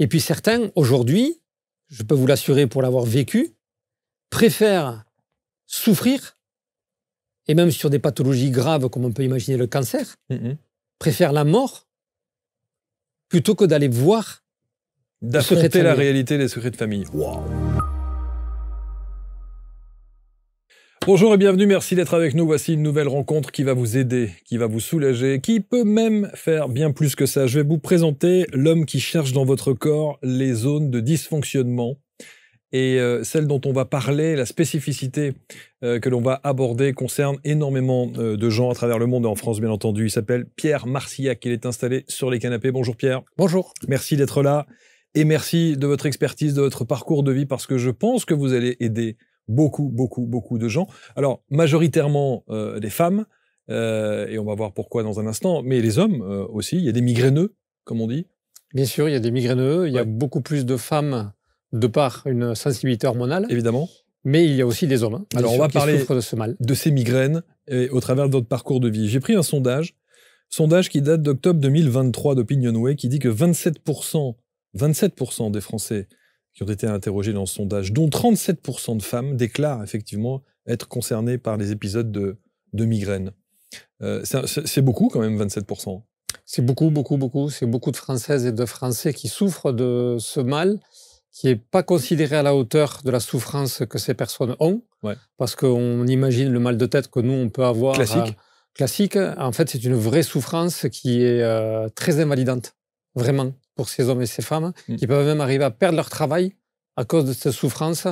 Et puis certains, aujourd'hui, je peux vous l'assurer pour l'avoir vécu, préfèrent souffrir, et même sur des pathologies graves comme on peut imaginer le cancer, préfèrent la mort plutôt que d'aller voir d'affronter la réalité des secrets de famille. Wow. Bonjour et bienvenue, merci d'être avec nous. Voici une nouvelle rencontre qui va vous aider, qui va vous soulager, qui peut même faire bien plus que ça. Je vais vous présenter l'homme qui cherche dans votre corps les zones de dysfonctionnement. Et celle dont on va parler, la spécificité que l'on va aborder concerne énormément de gens à travers le monde et en France bien entendu. Il s'appelle Pierre Marcillac, il est installé sur les canapés. Bonjour Pierre. Bonjour. Merci d'être là et merci de votre expertise, de votre parcours de vie parce que je pense que vous allez aider beaucoup de gens. Alors majoritairement des femmes et on va voir pourquoi dans un instant, mais les hommes aussi. Il y a des migraineux comme on dit. Bien sûr, il y a des migraineux, il y a beaucoup plus de femmes de par une sensibilité hormonale. Évidemment. Mais il y a aussi des hommes Alors on va parler de ce mal. De ces migraines et au travers de votre parcours de vie. J'ai pris un sondage qui date d'octobre 2023 d'Opinionway qui dit que 27% des Français qui ont été interrogés dans ce sondage, dont 37% de femmes, déclarent effectivement être concernés par les épisodes de migraine. C'est beaucoup quand même, 27%. C'est beaucoup. C'est beaucoup de Françaises et de Français qui souffrent de ce mal, qui n'est pas considéré à la hauteur de la souffrance que ces personnes ont, parce qu'on imagine le mal de tête que nous, on peut avoir. Classique. En fait, c'est une vraie souffrance qui est très invalidante, vraiment, pour ces hommes et ces femmes, qui peuvent même arriver à perdre leur travail à cause de cette souffrance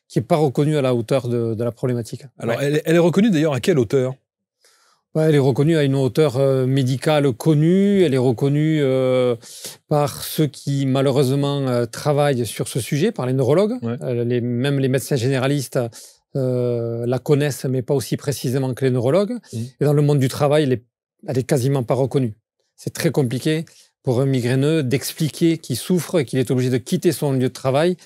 qui n'est pas reconnue à la hauteur de la problématique. Alors, elle est reconnue d'ailleurs à quelle hauteur ? Elle est reconnue à une hauteur médicale connue, elle est reconnue par ceux qui malheureusement travaillent sur ce sujet, par les neurologues, même les médecins généralistes la connaissent, mais pas aussi précisément que les neurologues. Et dans le monde du travail, elle est quasiment pas reconnue. C'est très compliqué pour un migraineux d'expliquer qu'il souffre et qu'il est obligé de quitter son lieu de travail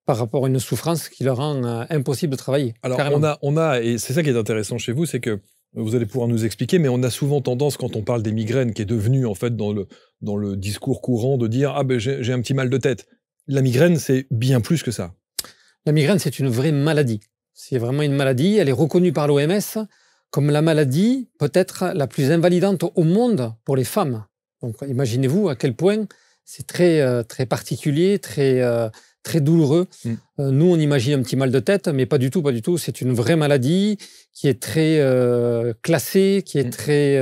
par rapport à une souffrance qui le rend impossible de travailler. Alors on a, et c'est ça qui est intéressant chez vous, c'est que vous allez pouvoir nous expliquer, mais on a souvent tendance, quand on parle des migraines, qui est devenu en fait dans le discours courant de dire « Ah ben j'ai un petit mal de tête ». La migraine, c'est bien plus que ça. La migraine, c'est une vraie maladie. C'est vraiment une maladie. Elle est reconnue par l'OMS comme la maladie peut-être la plus invalidante au monde pour les femmes. Donc imaginez-vous à quel point c'est très particulier, très douloureux. Nous, on imagine un petit mal de tête, mais pas du tout. C'est une vraie maladie qui est très classée, qui est très...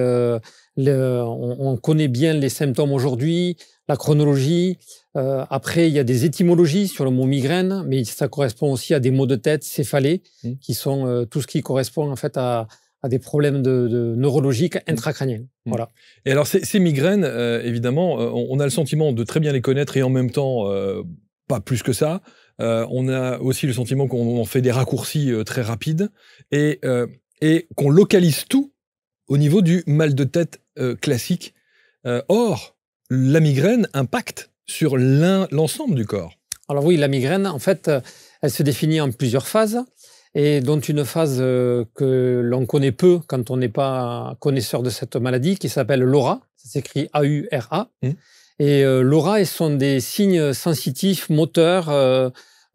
on connaît bien les symptômes aujourd'hui, la chronologie. Après, il y a des étymologies sur le mot migraine, mais ça correspond aussi à des maux de tête, céphalées, qui sont tout ce qui correspond en fait à des problèmes neurologiques intracrâniens. Voilà. Et alors, ces migraines, évidemment, on a le sentiment de très bien les connaître et en même temps... pas plus que ça. On a aussi le sentiment qu'on en fait des raccourcis très rapides et qu'on localise tout au niveau du mal de tête classique. Or, la migraine impacte sur l'ensemble du corps. Alors oui, la migraine, en fait, elle se définit en plusieurs phases et dont une phase que l'on connaît peu quand on n'est pas connaisseur de cette maladie qui s'appelle l'aura. Ça s'écrit A-U-R-A. Et l'aura, ce sont des signes sensitifs, moteurs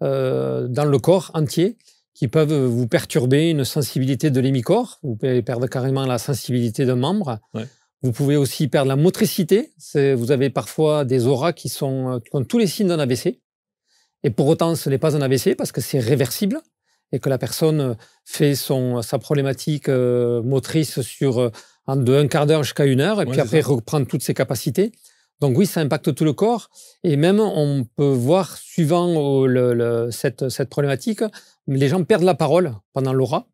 dans le corps entier qui peuvent vous perturber une sensibilité de l'hémicorps. Vous pouvez perdre carrément la sensibilité d'un membre. Vous pouvez aussi perdre la motricité. Vous avez parfois des auras qui ont tous les signes d'un AVC. Et pour autant, ce n'est pas un AVC parce que c'est réversible et que la personne fait sa problématique motrice de un quart d'heure jusqu'à 1 heure et puis après reprend toutes ses capacités. Donc oui, ça impacte tout le corps et même on peut voir, suivant cette problématique, les gens perdent la parole pendant l'aura.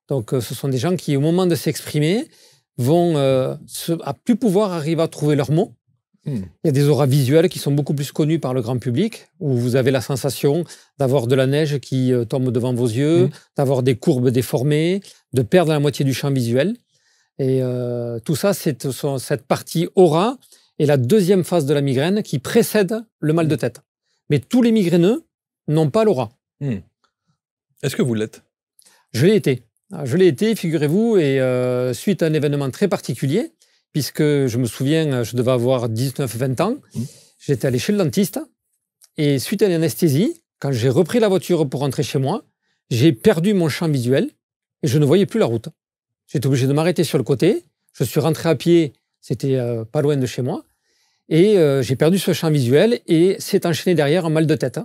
Donc ce sont des gens qui, au moment de s'exprimer, vont à plus pouvoir arriver à trouver leurs mots. Il y a des auras visuelles qui sont beaucoup plus connues par le grand public, où vous avez la sensation d'avoir de la neige qui tombe devant vos yeux, d'avoir des courbes déformées, de perdre la moitié du champ visuel. Et tout ça, c'est cette partie aura et la deuxième phase de la migraine qui précède le mal de tête. Mais tous les migraineux n'ont pas l'aura. Est-ce que vous l'êtes ? Je l'ai été. Je l'ai été, figurez-vous, et suite à un événement très particulier, puisque je me souviens, je devais avoir 19-20 ans, j'étais allé chez le dentiste, Et suite à l'anesthésie, quand j'ai repris la voiture pour rentrer chez moi, j'ai perdu mon champ visuel et je ne voyais plus la route. J'étais obligé de m'arrêter sur le côté. Je suis rentré à pied, c'était pas loin de chez moi. Et j'ai perdu ce champ visuel et s'est enchaîné derrière un mal de tête.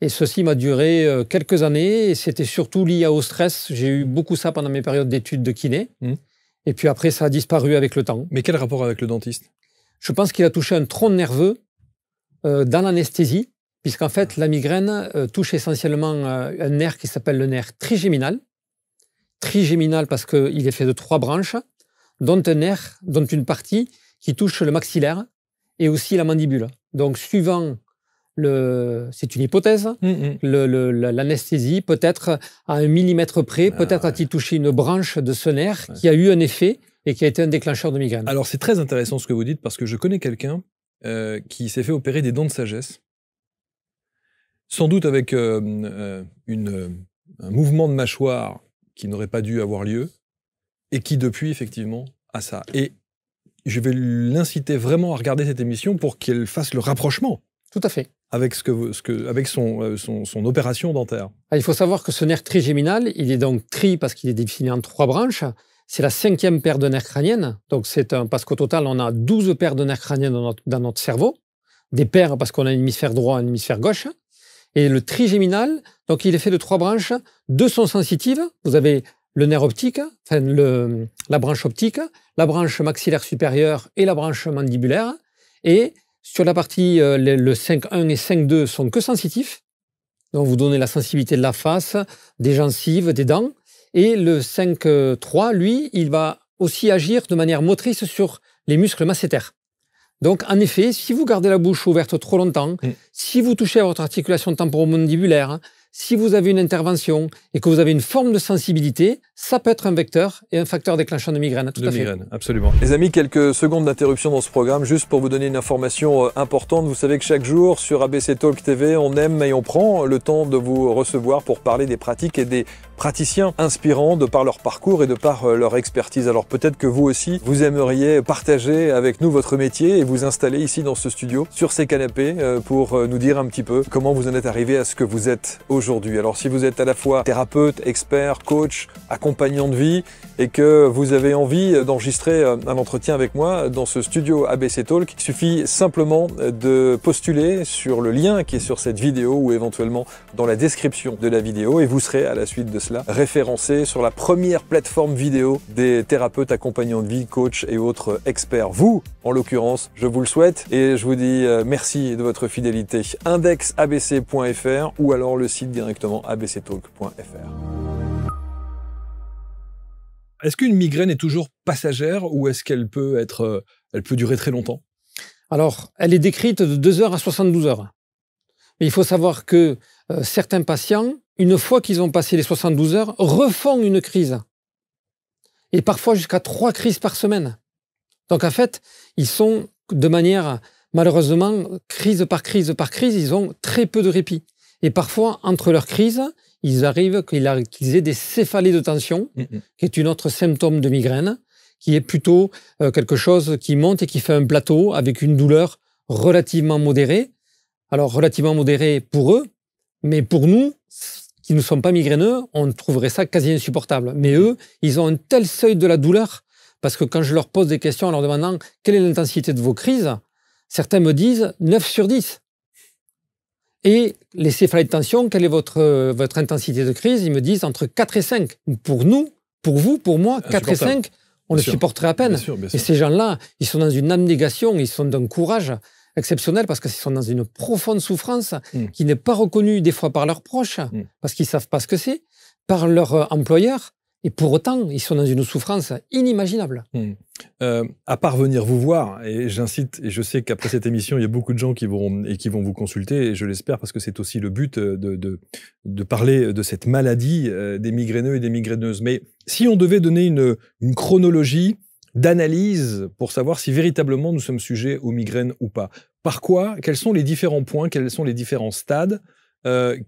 Et ceci m'a duré quelques années et c'était surtout lié au stress. J'ai eu beaucoup ça pendant mes périodes d'études de kiné. Et puis après, ça a disparu avec le temps. Mais quel rapport avec le dentiste? Je pense qu'il a touché un tronc nerveux dans l'anesthésie, puisqu'en fait, la migraine touche essentiellement un nerf qui s'appelle le nerf trigéminal. Trigéminal parce qu'il est fait de 3 branches, dont un nerf, dont une partie qui touche le maxillaire et aussi la mandibule. Donc, suivant c'est une hypothèse, l'anesthésie, peut-être à 1 millimètre près, peut-être a-t-il touché une branche de ce nerf qui a eu un effet et qui a été un déclencheur de migraine. Alors, c'est très intéressant ce que vous dites, parce que je connais quelqu'un qui s'est fait opérer des dents de sagesse, sans doute avec un mouvement de mâchoire qui n'aurait pas dû avoir lieu, et qui depuis, effectivement, a ça. Et je vais l'inciter vraiment à regarder cette émission pour qu'elle fasse le rapprochement. Tout à fait. Avec, avec son opération dentaire. Il faut savoir que ce nerf trigéminal, il est donc tri parce qu'il est défini en 3 branches. C'est la 5e paire de nerfs crâniennes. Donc parce qu'au total, on a 12 paires de nerfs crâniennes dans notre cerveau. Des paires parce qu'on a un hémisphère droit et un hémisphère gauche. Et le trigéminal, donc il est fait de 3 branches. 2 sont sensitives. Vous avez le nerf optique, enfin la branche optique, la branche maxillaire supérieure et la branche mandibulaire. Et sur la partie, le 5.1 et 5.2 sont que sensitifs. Donc, vous donnez la sensibilité de la face, des gencives, des dents. Et le 5.3, lui, il va aussi agir de manière motrice sur les muscles masséters. Donc, en effet, si vous gardez la bouche ouverte trop longtemps, si vous touchez à votre articulation temporomandibulaire, si vous avez une intervention et que vous avez une forme de sensibilité, ça peut être un vecteur et un facteur déclenchant de migraine. Tout à fait. Migraine, absolument. Les amis, quelques secondes d'interruption dans ce programme, juste pour vous donner une information importante. Vous savez que chaque jour, sur ABC Talk TV, on aime et on prend le temps de vous recevoir pour parler des pratiques et des praticiens inspirants de par leur parcours et de par leur expertise. Alors peut-être que vous aussi, vous aimeriez partager avec nous votre métier et vous installer ici dans ce studio, sur ces canapés, pour nous dire un petit peu comment vous en êtes arrivé à ce que vous êtes aujourd'hui. Alors si vous êtes à la fois thérapeute, expert, coach, accompagnant de vie et que vous avez envie d'enregistrer un entretien avec moi dans ce studio ABC Talk, il suffit simplement de postuler sur le lien qui est sur cette vidéo ou éventuellement dans la description de la vidéo et vous serez à la suite de cela référencé sur la première plateforme vidéo des thérapeutes, accompagnants de vie, coachs et autres experts. Vous, en l'occurrence, je vous le souhaite et je vous dis merci de votre fidélité. indexabc.fr ou alors le site directement abctalk.fr. Est-ce qu'une migraine est toujours passagère ou est-ce qu'elle peut elle peut durer très longtemps? Alors, elle est décrite de 2 heures à 72 heures. Mais il faut savoir que certains patients, une fois qu'ils ont passé les 72 heures, refont une crise. Et parfois jusqu'à 3 crises par semaine. Donc en fait, ils sont de manière, malheureusement, crise par crise par crise, ils ont très peu de répit. Et parfois, entre leurs crises, il arrive qu'ils aient des céphalées de tension, qui est une autre symptôme de migraine, qui est plutôt quelque chose qui monte et qui fait un plateau avec une douleur relativement modérée. Alors, relativement modérée pour eux, mais pour nous, qui ne sommes pas migraineux, on trouverait ça quasi insupportable. Mais eux, ils ont un tel seuil de la douleur, parce que quand je leur pose des questions en leur demandant quelle est l'intensité de vos crises, certains me disent 9 sur 10. Et les céphalées de tension, quelle est votre intensité de crise? Ils me disent entre 4 et 5. Pour nous, pour vous, pour moi, 4 et 5, on le supporterait à peine. Bien sûr. Et ces gens-là, ils sont dans une abnégation, ils sont d'un courage exceptionnel parce qu'ils sont dans une profonde souffrance qui n'est pas reconnue des fois par leurs proches, parce qu'ils ne savent pas ce que c'est, par leur employeur. Et pour autant, ils sont dans une souffrance inimaginable. À part venir vous voir, et j'incite, et je sais qu'après cette émission, il y a beaucoup de gens qui vont vous consulter, et je l'espère parce que c'est aussi le but de parler de cette maladie des migraineux et des migraineuses. Mais si on devait donner une chronologie d'analyse pour savoir si véritablement nous sommes sujets aux migraines ou pas, par quoi, quels sont les différents points, quels sont les différents stades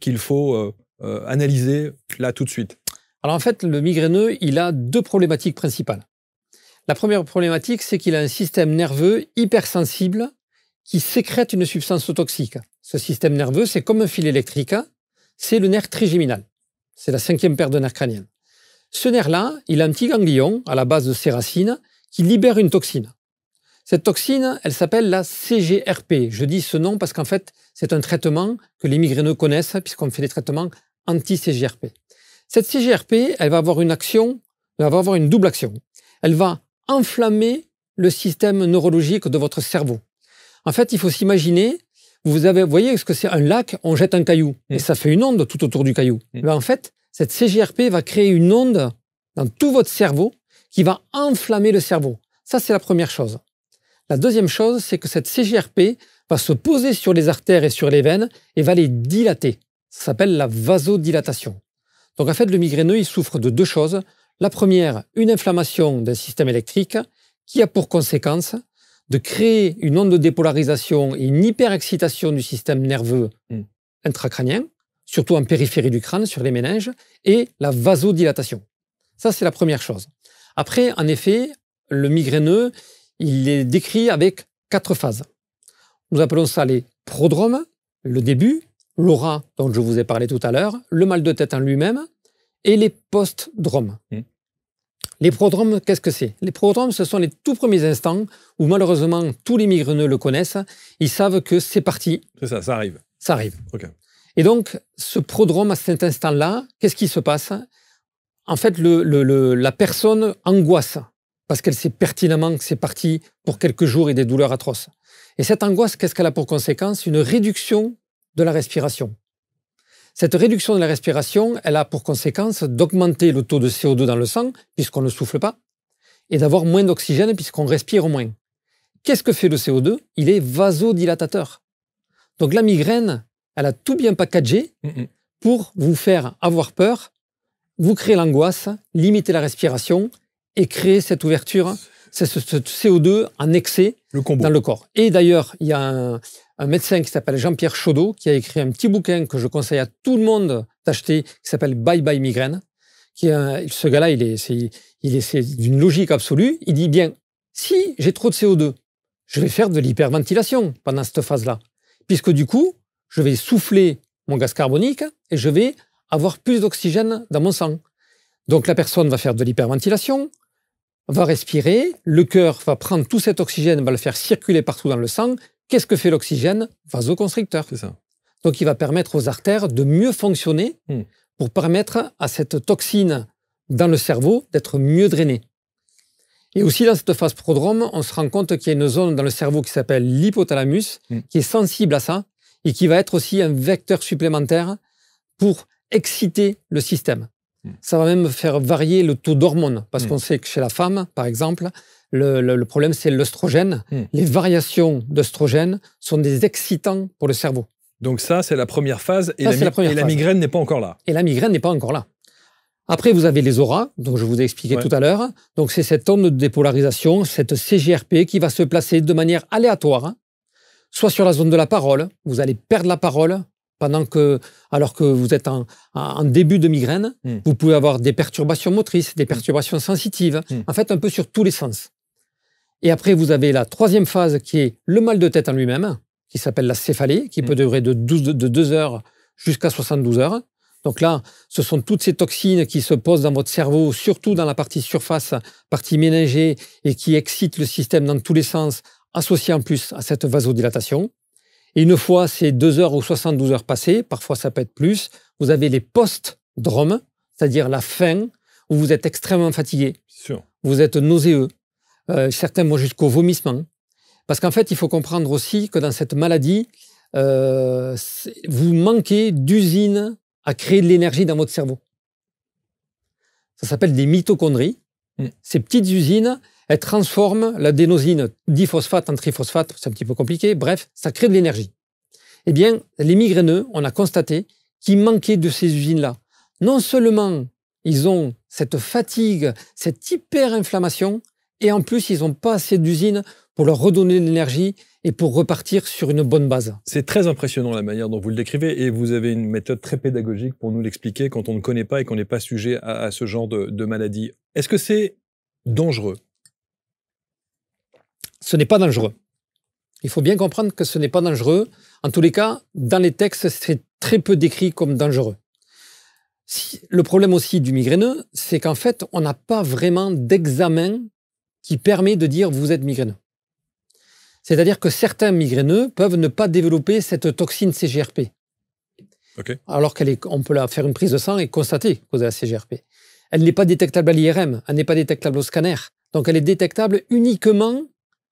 qu'il faut analyser là tout de suite? Alors en fait, le migraineux, il a 2 problématiques principales. La première problématique, c'est qu'il a un système nerveux hypersensible qui sécrète une substance toxique. Ce système nerveux, c'est comme un fil électrique, c'est le nerf trigéminal. C'est la 5e paire de nerfs crâniens. Ce nerf-là, il a un petit ganglion à la base de ses racines qui libère une toxine. Cette toxine, elle s'appelle la CGRP. Je dis ce nom parce qu'en fait, c'est un traitement que les migraineux connaissent puisqu'on fait des traitements anti-CGRP. Cette CGRP, elle va avoir une action, elle va avoir une double action. Elle va enflammer le système neurologique de votre cerveau. En fait, il faut s'imaginer, vous voyez ce que c'est un lac, on jette un caillou et ça fait une onde tout autour du caillou. Mais en fait, cette CGRP va créer une onde dans tout votre cerveau qui va enflammer le cerveau. Ça, c'est la première chose. La deuxième chose, c'est que cette CGRP va se poser sur les artères et sur les veines et va les dilater. Ça s'appelle la vasodilatation. Donc en fait, le migraineux, il souffre de 2 choses. La première, une inflammation d'un système électrique qui a pour conséquence de créer une onde de dépolarisation et une hyperexcitation du système nerveux intracrânien, surtout en périphérie du crâne, sur les méninges, et la vasodilatation. Ça, c'est la première chose. Après, en effet, le migraineux, il est décrit avec 4 phases. Nous appelons ça les prodromes, le début, l'aura dont je vous ai parlé tout à l'heure, le mal de tête en lui-même, et les postdromes. Les prodromes, qu'est-ce que c'est? Les prodromes, ce sont les tout premiers instants où malheureusement tous les migraineux le connaissent. Ils savent que c'est parti. C'est ça, ça arrive. Ça arrive. Okay. Et donc, ce prodrome, à cet instant-là, qu'est-ce qui se passe? En fait, la personne angoisse parce qu'elle sait pertinemment que c'est parti pour quelques jours et des douleurs atroces. Et cette angoisse, qu'est-ce qu'elle a pour conséquence? Une réduction de la respiration. Cette réduction de la respiration, elle a pour conséquence d'augmenter le taux de CO2 dans le sang, puisqu'on ne souffle pas, et d'avoir moins d'oxygène, puisqu'on respire moins. Qu'est-ce que fait le CO2? Il est vasodilatateur. Donc la migraine, elle a tout bien packagé pour vous faire avoir peur, vous créer l'angoisse, limiter la respiration et créer cette ouverture, ce CO2 en excès dans le corps. Et d'ailleurs, il y a un médecin qui s'appelle Jean-Pierre Chaudot qui a écrit un petit bouquin que je conseille à tout le monde d'acheter, qui s'appelle Bye Bye Migraine. Ce gars-là, c'est d'une logique absolue. Il dit bien, si j'ai trop de CO2, je vais faire de l'hyperventilation pendant cette phase-là. Puisque du coup, je vais souffler mon gaz carbonique et je vais avoir plus d'oxygène dans mon sang. Donc la personne va faire de l'hyperventilation, va respirer, le cœur va prendre tout cet oxygène, va le faire circuler partout dans le sang. Qu'est-ce que fait l'oxygène? Vasoconstricteur. C'est ça. Donc il va permettre aux artères de mieux fonctionner pour permettre à cette toxine dans le cerveau d'être mieux drainée. Et aussi dans cette phase prodrome, on se rend compte qu'il y a une zone dans le cerveau qui s'appelle l'hypothalamus, qui est sensible à ça et qui va être aussi un vecteur supplémentaire pour exciter le système. Ça va même faire varier le taux d'hormones, parce qu'on sait que chez la femme, par exemple, le problème c'est l'œstrogène. Les variations d'œstrogène sont des excitants pour le cerveau. Donc ça, c'est la première phase, et la migraine n'est pas encore là. Et la migraine n'est pas encore là. Après, vous avez les auras, dont je vous ai expliqué tout à l'heure. Donc c'est cette onde de dépolarisation, cette CGRP qui va se placer de manière aléatoire, soit sur la zone de la parole, vous allez perdre la parole, alors que vous êtes en début de migraine, vous pouvez avoir des perturbations motrices, des perturbations sensitives, en fait un peu sur tous les sens. Et après, vous avez la 3e phase qui est le mal de tête en lui-même, qui s'appelle la céphalée, qui peut durer de 2 heures jusqu'à 72 heures. Donc là, ce sont toutes ces toxines qui se posent dans votre cerveau, surtout dans la partie surface, partie méningée, et qui excitent le système dans tous les sens, associés en plus à cette vasodilatation. Et une fois ces 2 heures ou 72 heures passées, parfois ça peut être plus, vous avez les post-dromes, c'est-à-dire la fin, où vous êtes extrêmement fatigué, vous êtes nauséeux, certains vont jusqu'au vomissement. Parce qu'en fait, il faut comprendre aussi que dans cette maladie, vous manquez d'usines à créer de l'énergie dans votre cerveau. Ça s'appelle des mitochondries. Ces petites usines, elles transforment l'adénosine diphosphate en triphosphate, c'est un petit peu compliqué, bref, ça crée de l'énergie. Eh bien, les migraineux, on a constaté qu'ils manquaient de ces usines-là. Non seulement ils ont cette fatigue, cette hyper-inflammation, et en plus, ils n'ont pas assez d'usines pour leur redonner de l'énergie et pour repartir sur une bonne base. C'est très impressionnant la manière dont vous le décrivez, et vous avez une méthode très pédagogique pour nous l'expliquer quand on ne connaît pas et qu'on n'est pas sujet à ce genre de maladie. Est-ce que c'est dangereux? Ce n'est pas dangereux. Il faut bien comprendre que ce n'est pas dangereux. En tous les cas, dans les textes, c'est très peu décrit comme dangereux. Le problème aussi du migraineux, c'est qu'en fait, on n'a pas vraiment d'examen qui permet de dire vous êtes migraineux. C'est-à-dire que certains migraineux peuvent ne pas développer cette toxine CGRP. Okay. Alors qu'on peut faire une prise de sang et constater cause de la CGRP. Elle n'est pas détectable à l'IRM, elle n'est pas détectable au scanner. Donc elle est détectable uniquement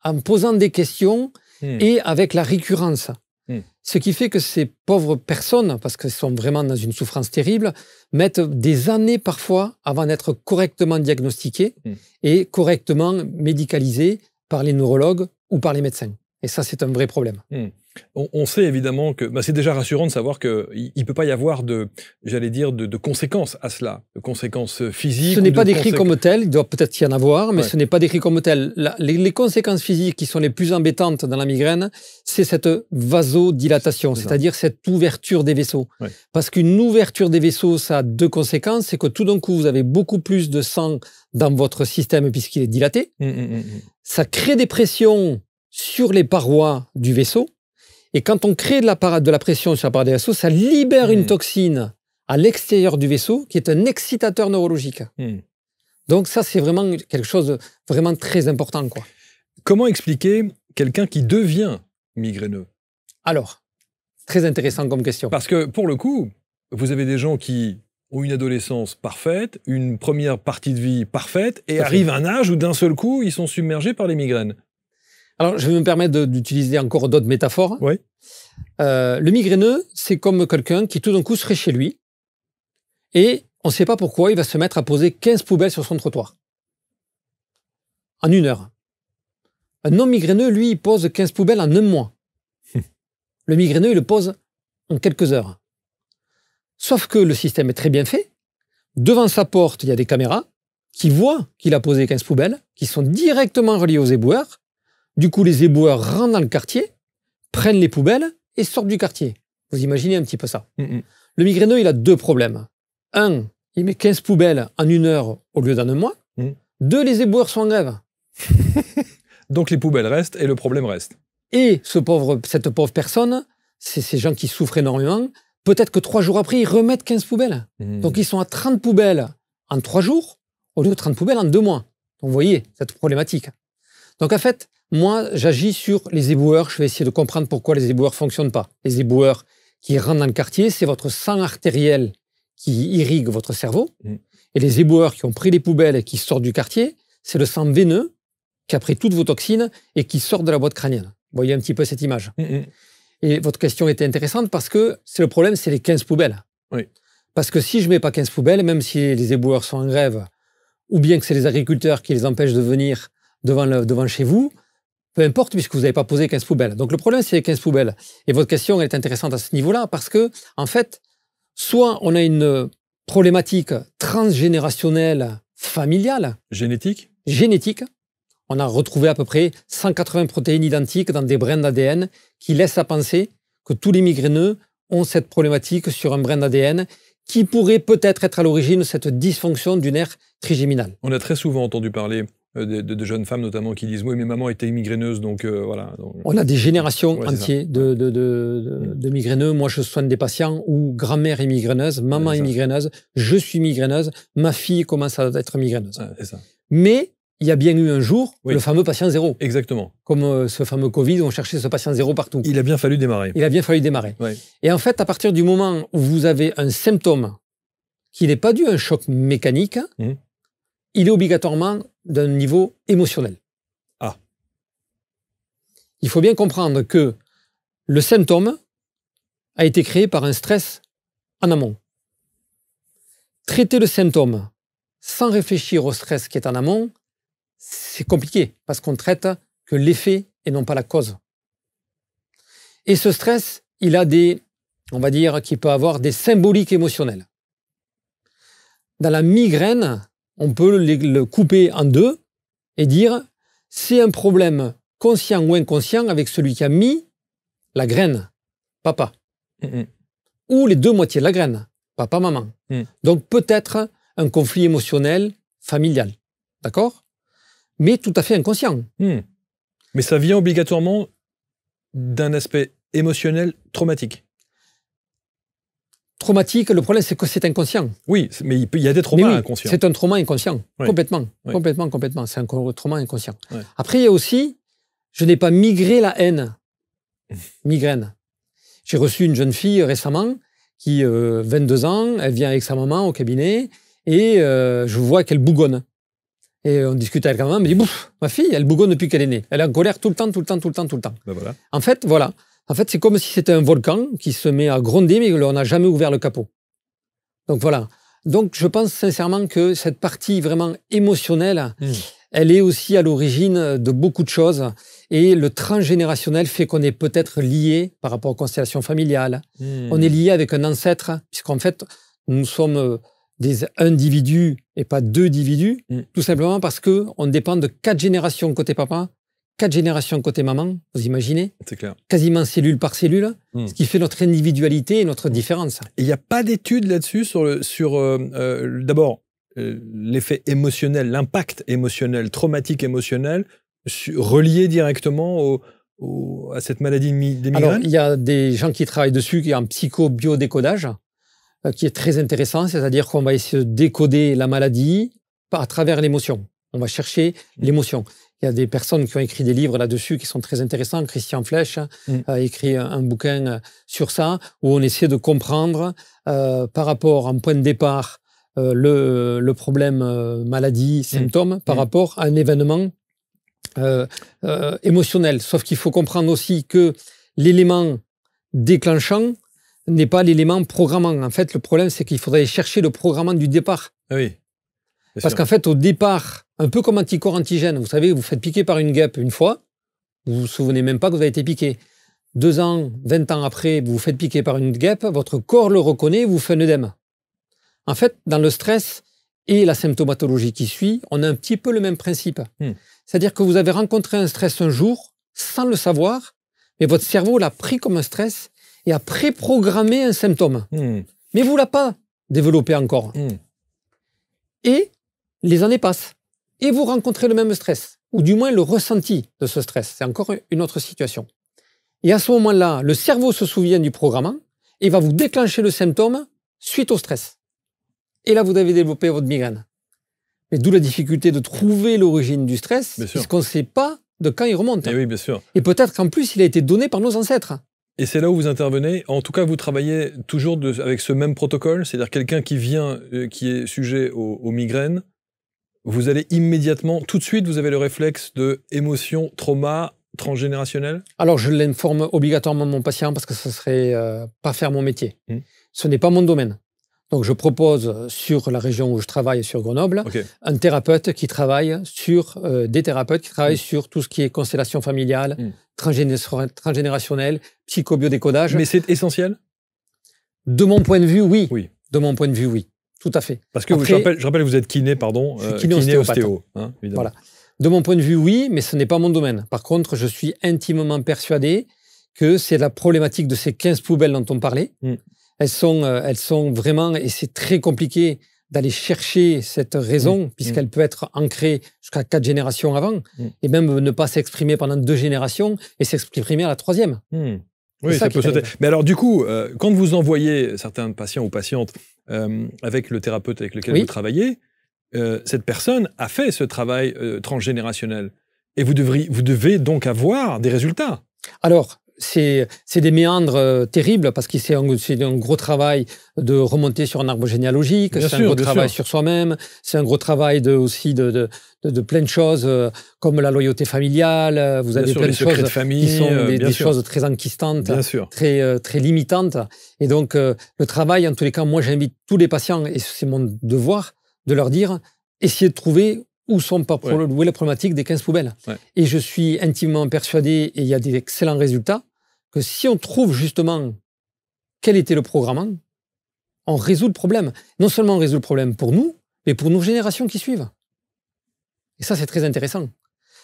en posant des questions et avec la récurrence. Ce qui fait que ces pauvres personnes, parce qu'elles sont vraiment dans une souffrance terrible, mettent des années parfois avant d'être correctement diagnostiquées et correctement médicalisées par les neurologues ou par les médecins. Et ça, c'est un vrai problème. On sait évidemment que c'est déjà rassurant de savoir qu'il ne peut pas y avoir de conséquences à cela, de conséquences physiques. Ce n'est pas décrit comme tel, il doit peut-être y en avoir, mais ce n'est pas décrit comme tel. Les conséquences physiques qui sont les plus embêtantes dans la migraine, c'est cette vasodilatation, c'est-à-dire cette ouverture des vaisseaux. Ouais. Parce qu'une ouverture des vaisseaux, ça a deux conséquences, c'est que tout d'un coup, vous avez beaucoup plus de sang dans votre système puisqu'il est dilaté. Ça crée des pressions sur les parois du vaisseau. Et quand on crée de la pression sur la paroi des vaisseaux, ça libère une toxine à l'extérieur du vaisseau qui est un excitateur neurologique. Donc ça, c'est vraiment quelque chose de vraiment très important, quoi. Comment expliquer quelqu'un qui devient migraineux? Alors, très intéressant comme question. Parce que pour le coup, vous avez des gens qui ont une adolescence parfaite, une première partie de vie parfaite, et arrive un âge où d'un seul coup, ils sont submergés par les migraines. Alors, je vais me permettre d'utiliser encore d'autres métaphores. Oui. Le migraineux, c'est comme quelqu'un qui tout d'un coup serait chez lui et on ne sait pas pourquoi il va se mettre à poser 15 poubelles sur son trottoir. En 1 heure. Un non-migraineux, lui, il pose 15 poubelles en 1 mois. Le migraineux, il le pose en quelques heures. Sauf que le système est très bien fait. Devant sa porte, il y a des caméras qui voient qu'il a posé 15 poubelles, qui sont directement reliées aux éboueurs. Du coup, les éboueurs rentrent dans le quartier, prennent les poubelles et sortent du quartier. Vous imaginez un petit peu ça. Le migraineux, il a 2 problèmes. 1, il met 15 poubelles en 1 heure au lieu d'1 mois. 2, les éboueurs sont en grève. Donc les poubelles restent et le problème reste. Et cette pauvre personne, c'est ces gens qui souffrent énormément, peut-être que 3 jours après, ils remettent 15 poubelles. Donc ils sont à 30 poubelles en 3 jours au lieu de 30 poubelles en 2 mois. Donc vous voyez cette problématique. Donc en fait, moi, j'agis sur les éboueurs. Je vais essayer de comprendre pourquoi les éboueurs ne fonctionnent pas. Les éboueurs qui rentrent dans le quartier, c'est votre sang artériel qui irrigue votre cerveau. Et les éboueurs qui ont pris les poubelles et qui sortent du quartier, c'est le sang veineux qui a pris toutes vos toxines et qui sort de la boîte crânienne. Vous voyez un petit peu cette image. Et votre question était intéressante parce que le problème, c'est les 15 poubelles. Oui. Parce que si je ne mets pas 15 poubelles, même si les éboueurs sont en grève, ou bien que c'est les agriculteurs qui les empêchent de venir devant chez vous, peu importe, puisque vous n'avez pas posé 15 poubelles. Donc le problème, c'est les 15 poubelles. Et votre question elle est intéressante à ce niveau-là, parce que, en fait, soit on a une problématique transgénérationnelle familiale. Génétique. On a retrouvé à peu près 180 protéines identiques dans des brins d'ADN qui laissent à penser que tous les migraineux ont cette problématique sur un brin d'ADN qui pourrait peut-être être à l'origine de cette dysfonction du nerf trigéminal. On a très souvent entendu parler de jeunes femmes notamment qui disent « Oui, mais maman était migraineuse, donc voilà. » On a des générations entières de migraineux. Moi, je soigne des patients où grand-mère est migraineuse, maman est migraineuse, je suis migraineuse, ma fille commence à être migraineuse. C'est ça. Mais il y a bien eu un jour le fameux patient zéro. Exactement. Comme ce fameux Covid où on cherchait ce patient zéro partout. Il a bien fallu démarrer. Ouais. Et en fait, à partir du moment où vous avez un symptôme qui n'est pas dû à un choc mécanique, il est obligatoirement d'un niveau émotionnel. Ah. Il faut bien comprendre que le symptôme a été créé par un stress en amont. Traiter le symptôme sans réfléchir au stress qui est en amont, c'est compliqué parce qu'on traite que l'effet et non pas la cause. Et ce stress, il a on va dire qu'il peut avoir des symboliques émotionnelles. Dans la migraine, on peut le couper en 2 et dire c'est un problème conscient ou inconscient avec celui qui a mis la graine, papa. Ou les 2 moitiés de la graine, papa, maman. Donc peut-être un conflit émotionnel familial. D'accord ? Mais tout à fait inconscient. Mais ça vient obligatoirement d'un aspect émotionnel traumatique. Traumatique, le problème, c'est que c'est inconscient. Oui, mais il y a des traumas inconscients. C'est un trauma inconscient, oui. Complètement. Oui. Complètement. C'est un trauma inconscient. Oui. Après, il y a aussi, je n'ai pas migré la haine. Migraine. J'ai reçu une jeune fille récemment qui, 22 ans, elle vient avec sa maman au cabinet et je vois qu'elle bougonne. Et on discute avec la maman, elle me dit, bouf, ma fille, elle bougonne depuis qu'elle est née. Elle est en colère tout le temps. Ben voilà. En fait, voilà. En fait, c'est comme si c'était un volcan qui se met à gronder, mais on n'a jamais ouvert le capot. Donc voilà. Donc je pense sincèrement que cette partie vraiment émotionnelle, elle est aussi à l'origine de beaucoup de choses. Et le transgénérationnel fait qu'on est peut-être lié par rapport aux constellations familiales. On est lié avec un ancêtre, puisqu'en fait, nous sommes des individus et pas deux individus, tout simplement parce qu'on dépend de 4 générations côté papa, 4 générations côté maman, vous imaginez? C'est clair. Quasiment cellule par cellule, ce qui fait notre individualité et notre différence. Et il n'y a pas d'études là-dessus sur d'abord, l'effet émotionnel, l'impact émotionnel, traumatique émotionnel, relié directement à cette maladie des migraines? Alors, il y a des gens qui travaillent dessus, qui est en psychobiodécodage, qui est très intéressant, c'est-à-dire qu'on va essayer de décoder la maladie à travers l'émotion. On va chercher l'émotion. Il y a des personnes qui ont écrit des livres là-dessus qui sont très intéressants. Christian Flech a écrit un bouquin sur ça, où on essaie de comprendre par rapport à un point de départ le problème maladie, symptôme, par rapport à un événement émotionnel. Sauf qu'il faut comprendre aussi que l'élément déclenchant n'est pas l'élément programmant. En fait, le problème, c'est qu'il faudrait chercher le programmant du départ. Ah oui. Parce qu'en fait, au départ, un peu comme anticorps antigène, vous savez, vous faites piquer par une guêpe une fois, vous vous souvenez même pas que vous avez été piqué. 2 ans, 20 ans après, vous vous faites piquer par une guêpe, votre corps le reconnaît, vous fait un œdème. En fait, dans le stress et la symptomatologie qui suit, on a un petit peu le même principe. C'est-à-dire que vous avez rencontré un stress un jour, sans le savoir, mais votre cerveau l'a pris comme un stress et a préprogrammé un symptôme. Mais vous ne l'avez pas développé encore. Et les années passent. Et vous rencontrez le même stress, ou du moins le ressenti de ce stress. C'est encore une autre situation. Et à ce moment-là, le cerveau se souvient du programmant et va vous déclencher le symptôme suite au stress. Et là, vous avez développé votre migraine. Mais d'où la difficulté de trouver l'origine du stress, puisqu'on ne sait pas de quand il remonte. Et oui, bien sûr. Et peut-être qu'en plus, il a été donné par nos ancêtres. Et c'est là où vous intervenez. En tout cas, vous travaillez toujours avec ce même protocole, c'est-à-dire quelqu'un qui vient, qui est sujet aux migraines, vous allez immédiatement, tout de suite, vous avez le réflexe de émotion, trauma transgénérationnel? Alors, je l'informe obligatoirement mon patient parce que ce ne serait pas faire mon métier. Ce n'est pas mon domaine. Donc, je propose sur la région où je travaille, sur Grenoble, un thérapeute qui travaille sur des thérapeutes qui travaillent sur tout ce qui est constellation familiale, transgénérationnel, psychobiodécodage. Mais c'est essentiel? De mon point de vue, oui. De mon point de vue, oui. Tout à fait. Parce que je rappelle que vous êtes kiné, pardon. Je suis kiné ostéo, hein, évidemment. Voilà. De mon point de vue, oui, mais ce n'est pas mon domaine. Par contre, je suis intimement persuadé que c'est la problématique de ces 15 poubelles dont on parlait. Elles sont vraiment, et c'est très compliqué d'aller chercher cette raison, puisqu'elle peut être ancrée jusqu'à 4 générations avant, et même ne pas s'exprimer pendant 2 générations, et s'exprimer à la 3e. Oui, ça peut sauter. Mais alors, du coup, quand vous envoyez certains patients ou patientes avec le thérapeute avec lequel vous travaillez, cette personne a fait ce travail transgénérationnel. Et vous devez donc avoir des résultats. Alors, c'est des méandres terribles parce que c'est un gros travail de remonter sur un arbre généalogique, c'est un gros travail sur soi-même, c'est un gros travail aussi de plein de choses comme la loyauté familiale, vous avez plein de choses qui sont des choses très enquistantes, très limitantes. Et donc, le travail, en tous les cas, moi j'invite tous les patients, et c'est mon devoir, de leur dire, essayez de trouver où est la problématique des 15 poubelles. Et je suis intimement persuadé, et il y a des excellents résultats, que si on trouve justement quel était le programme, on résout le problème. Non seulement on résout le problème pour nous, mais pour nos générations qui suivent. Et ça, c'est très intéressant.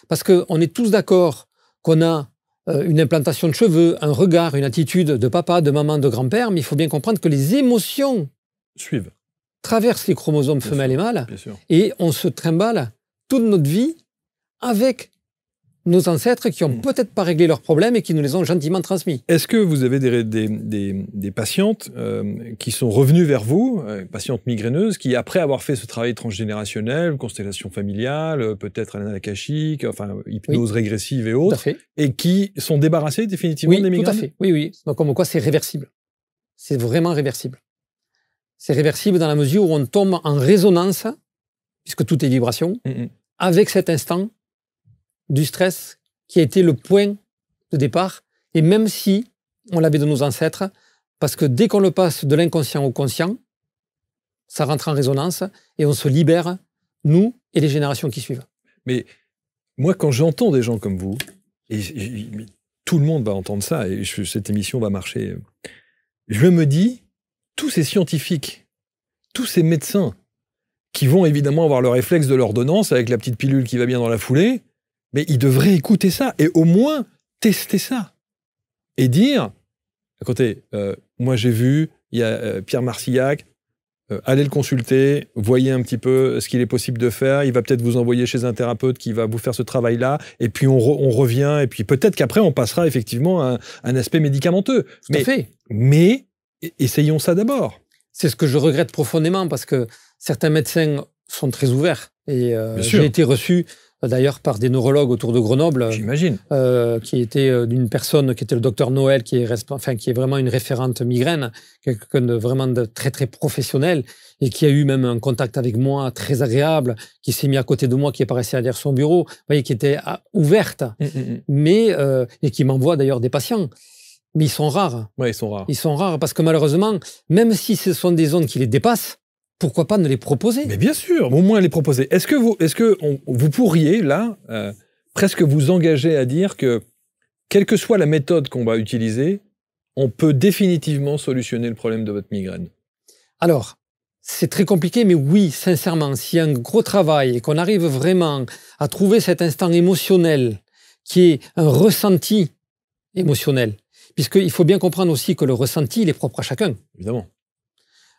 Parce qu'on est tous d'accord qu'on a une implantation de cheveux, un regard, une attitude de papa, de maman, de grand-père, mais il faut bien comprendre que les émotions traversent les chromosomes femelles et mâles, et on se trimballe toute notre vie avec nos ancêtres qui n'ont peut-être pas réglé leurs problèmes et qui nous les ont gentiment transmis. Est-ce que vous avez des patientes qui sont revenues vers vous, patientes migraineuses, qui, après avoir fait ce travail transgénérationnel, constellation familiale, peut-être analyse akashique, enfin, hypnose régressive et autres, et qui sont débarrassées définitivement des migraines? Tout à fait. Oui. Donc, comme quoi, c'est réversible. C'est vraiment réversible. C'est réversible dans la mesure où on tombe en résonance, puisque tout est vibration, avec cet instant du stress qui a été le point de départ, et même si on l'avait de nos ancêtres, parce que dès qu'on le passe de l'inconscient au conscient, ça rentre en résonance et on se libère, nous et les générations qui suivent. Mais moi, quand j'entends des gens comme vous, et tout le monde va entendre ça, et cette émission va marcher, je me dis, tous ces scientifiques, tous ces médecins, qui vont évidemment avoir le réflexe de l'ordonnance avec la petite pilule qui va bien dans la foulée, mais ils devraient écouter ça et au moins tester ça. Et dire, écoutez, moi j'ai vu, il y a Pierre Marcillac, allez le consulter, voyez un petit peu ce qu'il est possible de faire, il va peut-être vous envoyer chez un thérapeute qui va vous faire ce travail-là, et puis on revient, et puis peut-être qu'après on passera effectivement à un aspect médicamenteux. Tout à fait. Mais essayons ça d'abord. C'est ce que je regrette profondément, parce que certains médecins sont très ouverts. Et j'ai été reçu d'ailleurs par des neurologues autour de Grenoble. J'imagine. Qui était d'une personne qui était le docteur Noël, qui est vraiment une référente migraine, quelqu'un de vraiment très très professionnel, et qui a eu même un contact avec moi très agréable, qui s'est mis à côté de moi, qui est pas resté derrière son bureau, vous voyez, qui était ouverte, mais et qui m'envoie d'ailleurs des patients. Mais ils sont rares. Oui, ils sont rares. Ils sont rares parce que malheureusement, même si ce sont des zones qui les dépassent, pourquoi pas ne les proposer? Mais bien sûr, au moins les proposer. Est-ce que vous pourriez, là, presque vous engager à dire que, quelle que soit la méthode qu'on va utiliser, on peut définitivement solutionner le problème de votre migraine? Alors, c'est très compliqué, mais oui, sincèrement, s'il y a un gros travail et qu'on arrive vraiment à trouver cet instant émotionnel qui est un ressenti émotionnel, puisqu'il faut bien comprendre aussi que le ressenti, il est propre à chacun. Évidemment.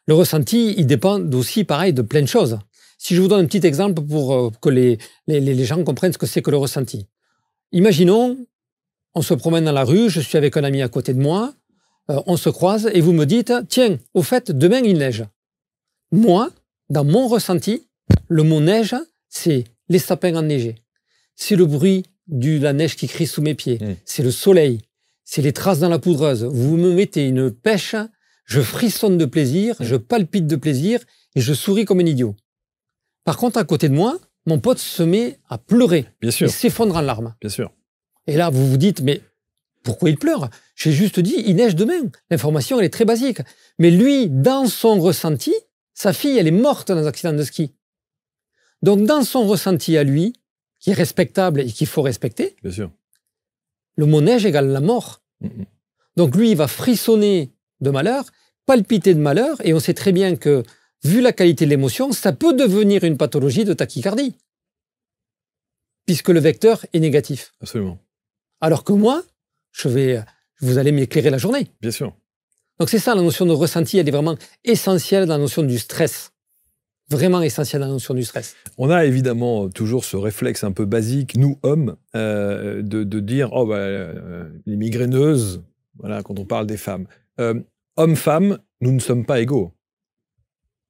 Le ressenti, il dépend aussi, pareil, de plein de choses. Si je vous donne un petit exemple pour que les gens comprennent ce que c'est que le ressenti. Imaginons, on se promène dans la rue, je suis avec un ami à côté de moi, on se croise et vous me dites « Tiens, au fait, demain il neige ». Moi, dans mon ressenti, le mot neige, c'est les sapins enneigés. C'est le bruit de la neige qui crie sous mes pieds. C'est le soleil. C'est les traces dans la poudreuse. Vous me mettez une pêche, je frissonne de plaisir, je palpite de plaisir et je souris comme un idiot. Par contre, à côté de moi, mon pote se met à pleurer. Bien sûr. Il s'effondre en larmes. Bien sûr. Et là, vous vous dites, mais pourquoi il pleure? J'ai juste dit, il neige demain. L'information, elle est très basique. Mais lui, dans son ressenti, sa fille, elle est morte dans un accident de ski. Donc, dans son ressenti à lui, qui est respectable et qu'il faut respecter, bien sûr, le mot neige égale la mort. Donc, lui, il va frissonner de malheur, palpiter de malheur, et on sait très bien que, vu la qualité de l'émotion, ça peut devenir une pathologie de tachycardie, puisque le vecteur est négatif. Absolument. Alors que moi, vous allez m'éclairer la journée. Bien sûr. Donc c'est ça, la notion de ressenti, elle est vraiment essentielle dans la notion du stress. Vraiment essentielle dans la notion du stress. On a évidemment toujours ce réflexe un peu basique, nous hommes, de dire oh, les migraineuses, voilà, quand on parle des femmes. Hommes-femmes, nous ne sommes pas égaux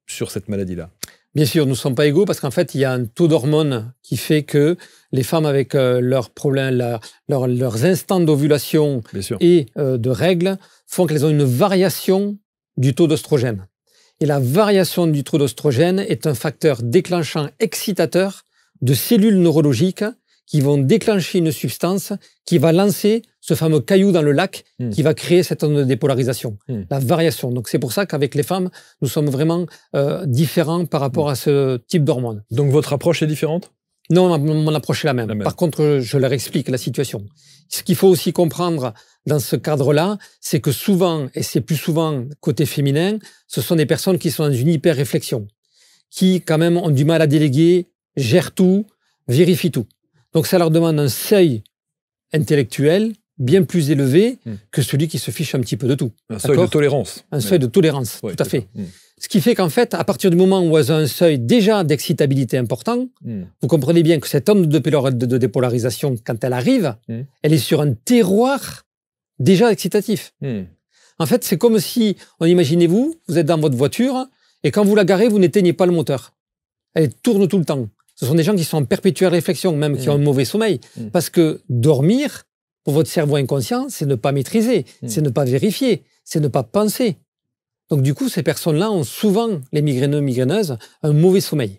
sur cette maladie-là. Bien sûr, nous ne sommes pas égaux parce qu'en fait, il y a un taux d'hormones qui fait que les femmes avec leurs problèmes, leurs instants d'ovulation et de règles font qu'elles ont une variation du taux d'oestrogène. Et la variation du taux d'oestrogène est un facteur déclenchant excitateur de cellules neurologiques qui vont déclencher une substance qui va lancer ce fameux caillou dans le lac qui va créer cette onde de dépolarisation, la variation. Donc c'est pour ça qu'avec les femmes, nous sommes vraiment différents par rapport à ce type d'hormones. Donc votre approche est différente ? Non, mon approche est la même. Par contre, je leur explique la situation. Ce qu'il faut aussi comprendre dans ce cadre-là, c'est que souvent, et c'est plus souvent côté féminin, ce sont des personnes qui sont dans une hyper-réflexion, qui quand même ont du mal à déléguer, gèrent tout, vérifient tout. Donc ça leur demande un seuil intellectuel bien plus élevé que celui qui se fiche un petit peu de tout. Un seuil de tolérance. Un seuil de tolérance, ouais, tout à fait. Mmh. Ce qui fait qu'en fait, à partir du moment où elles ont un seuil déjà d'excitabilité important, vous comprenez bien que cette onde de dépolarisation, quand elle arrive, elle est sur un terroir déjà excitatif. En fait, c'est comme si, imaginez-vous, vous êtes dans votre voiture et quand vous la garez, vous n'éteignez pas le moteur. Elle tourne tout le temps. Ce sont des gens qui sont en perpétuelle réflexion, même qui ont un mauvais sommeil. Parce que dormir, pour votre cerveau inconscient, c'est ne pas maîtriser, c'est ne pas vérifier, c'est ne pas penser. Donc du coup, ces personnes-là ont souvent, les migraineux, migraineuses, un mauvais sommeil.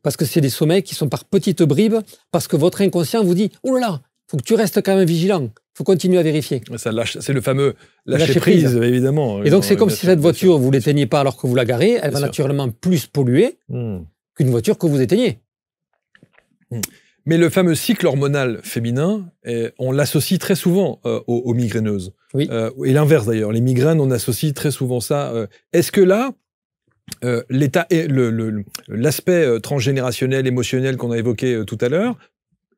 Parce que c'est des sommeils qui sont par petites bribes, parce que votre inconscient vous dit « Oh là là, il faut que tu restes quand même vigilant, il faut continuer à vérifier. » C'est le fameux lâcher prise, évidemment. Et donc c'est comme si cette voiture, vous ne l'éteignez pas alors que vous la garez, elle va naturellement plus polluer qu'une voiture que vous éteignez. Mais le fameux cycle hormonal féminin, on l'associe très souvent aux migraineuses. Oui. Et l'inverse d'ailleurs, les migraines, on associe très souvent ça. Est-ce que là, l'aspect transgénérationnel, émotionnel qu'on a évoqué tout à l'heure,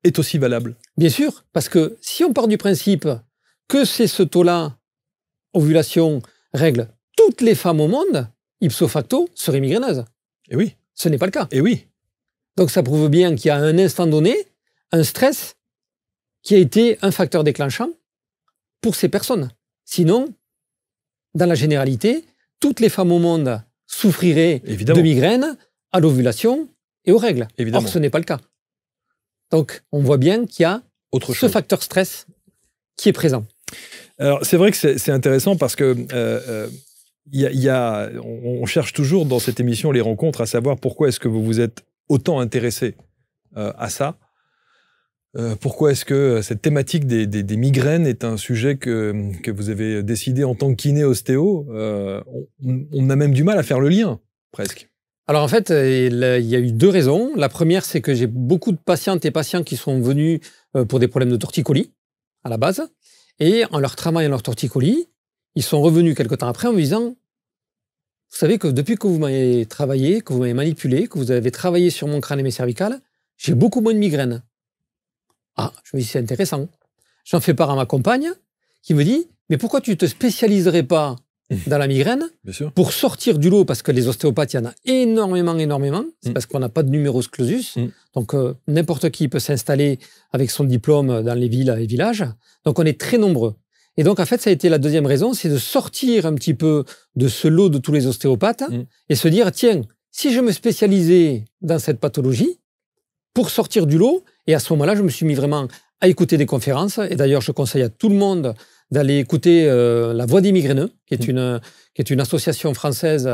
est aussi valable? Bien sûr, parce que si on part du principe que c'est ce taux-là, ovulation, règle, toutes les femmes au monde, ipso facto, seraient migraineuses. Et oui. Ce n'est pas le cas. Et oui. Donc ça prouve bien qu'il y a à un instant donné un stress qui a été un facteur déclenchant pour ces personnes. Sinon, dans la généralité, toutes les femmes au monde souffriraient de migraines à l'ovulation et aux règles. Évidemment. Or, ce n'est pas le cas. Donc, on voit bien qu'il y a ce facteur stress qui est présent. Alors, c'est vrai que c'est intéressant parce que on cherche toujours dans cette émission les rencontres à savoir pourquoi est-ce que vous vous êtes autant intéressé à ça. Pourquoi est-ce que cette thématique des migraines est un sujet que vous avez décidé en tant que kiné ostéo? On a même du mal à faire le lien, presque. Alors en fait, il y a eu deux raisons. La première, c'est que j'ai beaucoup de patientes et patients qui sont venus pour des problèmes de torticolis, à la base. Et en leur travaillant leur torticolis, ils sont revenus quelque temps après en me disant « Vous savez que depuis que vous m'avez travaillé, que vous m'avez manipulé, que vous avez travaillé sur mon crâne et mes cervicales, j'ai beaucoup moins de migraines. » Ah, je me dis, c'est intéressant. J'en fais part à ma compagne qui me dit, mais pourquoi tu ne te spécialiserais pas dans la migraine pour sortir du lot, parce que les ostéopathes, il y en a énormément. C'est parce qu'on n'a pas de numerus clausus. Donc, n'importe qui peut s'installer avec son diplôme dans les villes et villages. Donc, on est très nombreux. Et donc, en fait, ça a été la deuxième raison, c'est de sortir un petit peu de ce lot de tous les ostéopathes et se dire, tiens, si je me spécialisais dans cette pathologie, pour sortir du lot, et à ce moment-là, je me suis mis vraiment à écouter des conférences. Et d'ailleurs, je conseille à tout le monde d'aller écouter La Voix des migraineux, qui est une association française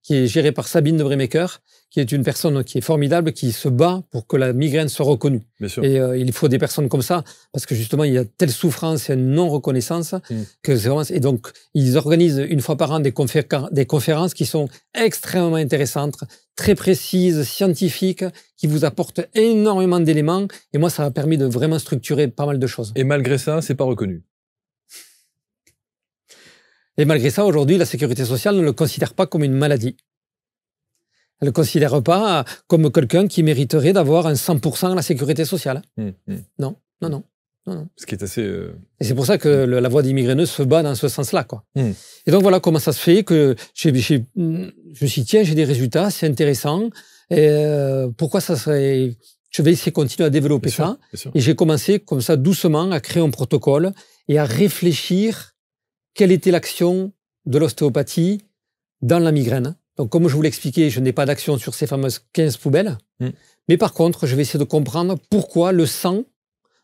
qui est gérée par Sabine de Brémaker, qui est une personne qui est formidable, qui se bat pour que la migraine soit reconnue. Et il faut des personnes comme ça, parce que justement, il y a telle souffrance et une non-reconnaissance que c'est vraiment... Et donc, ils organisent une fois par an des conférences qui sont extrêmement intéressantes, très précises, scientifiques, qui vous apportent énormément d'éléments. Et moi, ça m'a permis de vraiment structurer pas mal de choses. Et malgré ça, c'est pas reconnu. Et malgré ça, aujourd'hui, la sécurité sociale ne le considère pas comme une maladie. Elle ne le considère pas comme quelqu'un qui mériterait d'avoir un 100% à la sécurité sociale. Non. Ce qui est assez... Et c'est pour ça que la Voix des migraineux se bat dans ce sens-là, quoi. Et donc voilà comment ça se fait que je me suis dit, tiens, j'ai des résultats, c'est intéressant. Et pourquoi ça serait... Je vais essayer de continuer à développer ça. Et j'ai commencé comme ça doucement à créer un protocole et à réfléchir quelle était l'action de l'ostéopathie dans la migraine. Donc, comme je vous l'expliquais, je n'ai pas d'action sur ces fameuses 15 poubelles. Mais par contre, je vais essayer de comprendre pourquoi le sang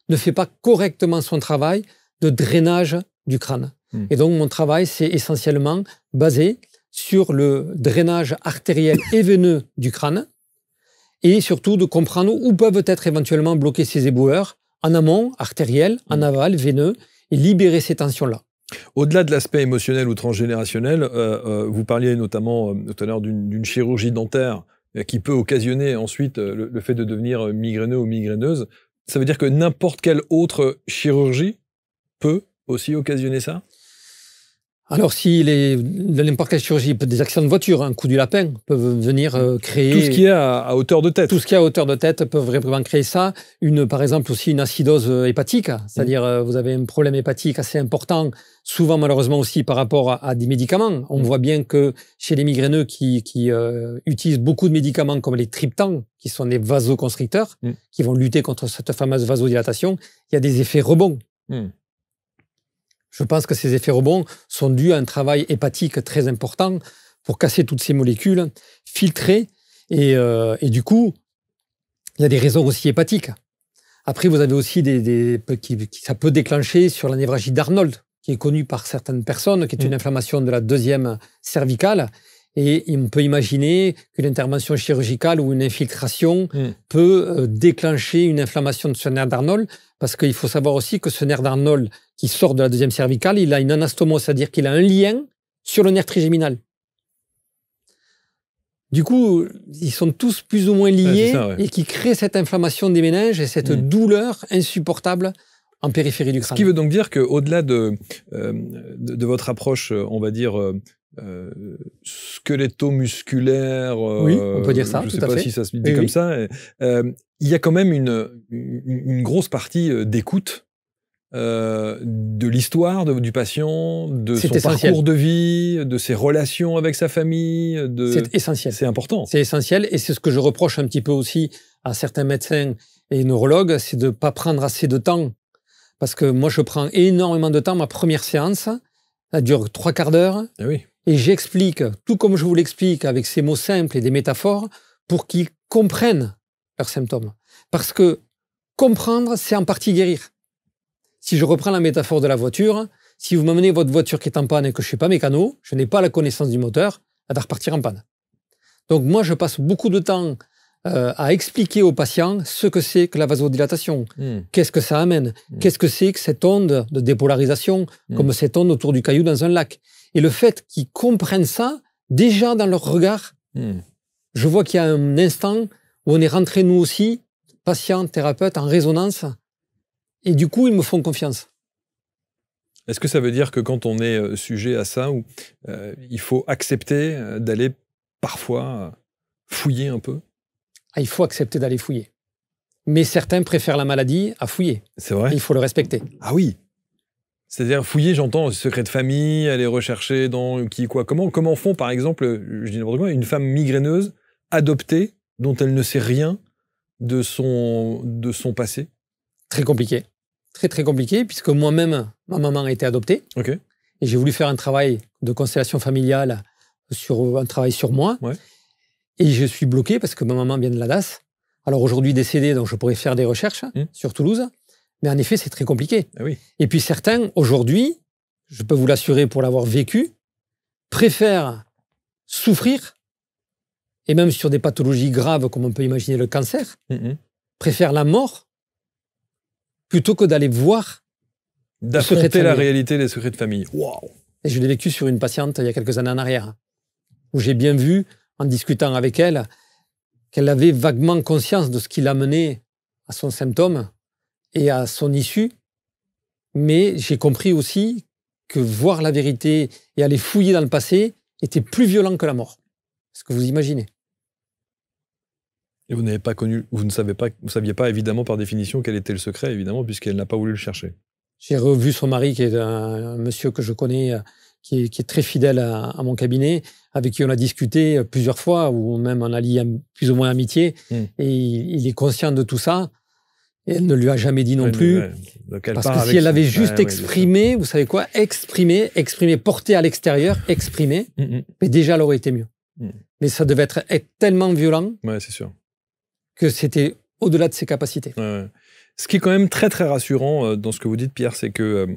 ne fait pas correctement son travail de drainage du crâne. Et donc, mon travail, c'est essentiellement basé sur le drainage artériel et veineux du crâne et surtout de comprendre où peuvent être éventuellement bloqués ces éboueurs en amont, artériel, en aval, veineux, et libérer ces tensions-là. Au-delà de l'aspect émotionnel ou transgénérationnel, vous parliez notamment tout à l'heure d'une chirurgie dentaire qui peut occasionner ensuite le fait de devenir migraineux ou migraineuse. Ça veut dire que n'importe quelle autre chirurgie peut aussi occasionner ça? Alors, si de n'importe quelle chirurgie, des accidents de voiture, un coup du lapin, peuvent venir créer... Tout ce qui est à hauteur de tête. Tout ce qui est à hauteur de tête peut vraiment créer ça. Par exemple, aussi une acidose hépatique, c'est-à-dire vous avez un problème hépatique assez important, souvent malheureusement aussi par rapport à des médicaments. On voit bien que chez les migraineux qui utilisent beaucoup de médicaments comme les triptans, qui sont des vasoconstricteurs, qui vont lutter contre cette fameuse vasodilatation, il y a des effets rebonds. Je pense que ces effets rebonds sont dus à un travail hépatique très important pour casser toutes ces molécules, filtrer, et du coup, il y a des raisons aussi hépatiques. Après, vous avez aussi ça peut déclencher sur la névralgie d'Arnold, qui est connue par certaines personnes, qui est une inflammation de la deuxième cervicale. Et on peut imaginer qu'une intervention chirurgicale ou une infiltration peut déclencher une inflammation de ce nerf d'Arnold, parce qu'il faut savoir aussi que ce nerf d'Arnold qui sort de la deuxième cervicale, il a une anastomose, c'est-à-dire qu'il a un lien sur le nerf trigéminal. Du coup, ils sont tous plus ou moins liés et qui créent cette inflammation des méninges et cette douleur insupportable en périphérie du crâne. Ce qui veut donc dire qu'au-delà de votre approche, on va dire, squeletto-musculaire, oui, on peut dire ça, je ne sais pas si ça se dit comme ça, il y a quand même une grosse partie d'écoute de l'histoire du patient, de son parcours de vie, de ses relations avec sa famille. C'est essentiel. C'est important. C'est essentiel et c'est ce que je reproche un petit peu aussi à certains médecins et neurologues, c'est de ne pas prendre assez de temps. Parce que moi, je prends énormément de temps. Ma première séance, elle dure 3/4 d'heure. Ah oui. Et j'explique, tout comme je vous l'explique, avec ces mots simples et des métaphores, pour qu'ils comprennent leurs symptômes. Parce que comprendre, c'est en partie guérir. Si je reprends la métaphore de la voiture, si vous m'amenez votre voiture qui est en panne et que je ne suis pas mécano, je n'ai pas la connaissance du moteur, elle va repartir en panne. Donc moi, je passe beaucoup de temps à expliquer aux patients ce que c'est que la vasodilatation. Qu'est-ce que ça amène? Qu'est-ce que c'est que cette onde de dépolarisation, comme cette onde autour du caillou dans un lac? Et le fait qu'ils comprennent ça, déjà dans leur regard, je vois qu'il y a un instant où on est rentrés, nous aussi, patients, thérapeutes, en résonance. Et du coup, ils me font confiance. Est-ce que ça veut dire que quand on est sujet à ça, il faut accepter d'aller parfois fouiller un peu? Il faut accepter d'aller fouiller. Mais certains préfèrent la maladie à fouiller. C'est vrai? Et il faut le respecter. Ah oui. C'est-à-dire fouiller, j'entends, secret de famille, aller rechercher dans qui, quoi. Comment font, par exemple, je dis n'importe quoi, une femme migraineuse adoptée dont elle ne sait rien de son passé? Très compliqué. Très, très compliqué, puisque moi-même, ma maman a été adoptée. Okay. Et j'ai voulu faire un travail de constellation familiale, un travail sur moi. Ouais. Et je suis bloqué parce que ma maman vient de la DAS. Alors aujourd'hui décédée, donc je pourrais faire des recherches sur Toulouse. Mais en effet, c'est très compliqué. Ah oui. Et puis certains, aujourd'hui, je peux vous l'assurer pour l'avoir vécu, préfèrent souffrir, et même sur des pathologies graves comme on peut imaginer le cancer, préfèrent la mort plutôt que d'aller voir d'affronter la réalité des secrets de famille. Waouh. Et je l'ai vécu sur une patiente il y a quelques années en arrière, où j'ai bien vu, en discutant avec elle, qu'elle avait vaguement conscience de ce qui l'a mené à son symptôme et à son issue. Mais j'ai compris aussi que voir la vérité et aller fouiller dans le passé était plus violent que la mort. Est-ce que vous imaginez? Et vous n'avez pas connu, vous saviez pas évidemment par définition quel était le secret, évidemment, puisqu'elle n'a pas voulu le chercher. J'ai revu son mari, qui est un monsieur que je connais, qui est très fidèle à mon cabinet, avec qui on a discuté plusieurs fois, ou même on a lié plus ou moins amitié, et il est conscient de tout ça, et elle ne lui a jamais dit non plus, parce que si elle avait juste exprimé, vous savez quoi, exprimé, porté à l'extérieur, exprimé, mais déjà elle aurait été mieux. Mais ça devait être tellement violent, c'est sûr, que c'était au-delà de ses capacités. Ce qui est quand même très très rassurant dans ce que vous dites, Pierre, c'est que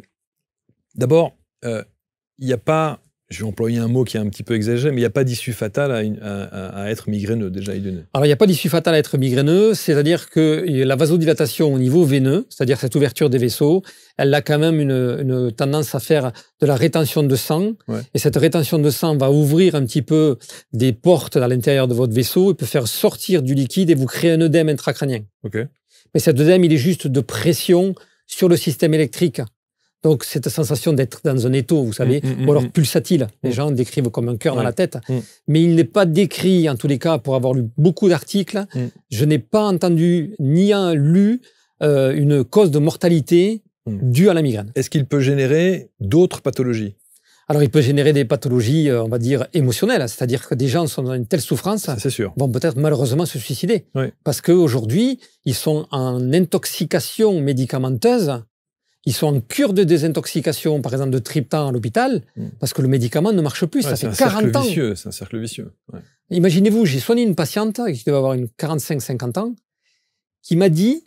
d'abord, il n'y a pas, je vais employer un mot qui est un petit peu exagéré, mais il n'y a pas d'issue fatale à être migraineux, déjà. Alors, il n'y a pas d'issue fatale à être migraineux, c'est-à-dire que la vasodilatation au niveau veineux, c'est-à-dire cette ouverture des vaisseaux, elle a quand même une tendance à faire de la rétention de sang, et cette rétention de sang va ouvrir un petit peu des portes à l'intérieur de votre vaisseau, et peut faire sortir du liquide et vous créer un œdème intracrânien. Okay. Mais cet œdème, il est juste de pression sur le système électrique. Donc, cette sensation d'être dans un étau, vous savez, ou alors pulsatile. Les gens décrivent comme un cœur dans la tête. Mais il n'est pas décrit, en tous les cas, pour avoir lu beaucoup d'articles, je n'ai pas entendu ni lu une cause de mortalité due à la migraine. Est-ce qu'il peut générer d'autres pathologies? Alors, il peut générer des pathologies, on va dire, émotionnelles. C'est-à-dire que des gens sont dans une telle souffrance, vont peut-être malheureusement se suicider. Parce qu'aujourd'hui, ils sont en intoxication médicamenteuse. Ils sont en cure de désintoxication, par exemple, de triptan à l'hôpital, parce que le médicament ne marche plus. Ça fait 40 ans. C'est un cercle vicieux. Imaginez-vous, j'ai soigné une patiente qui devait avoir une 45-50 ans, qui m'a dit,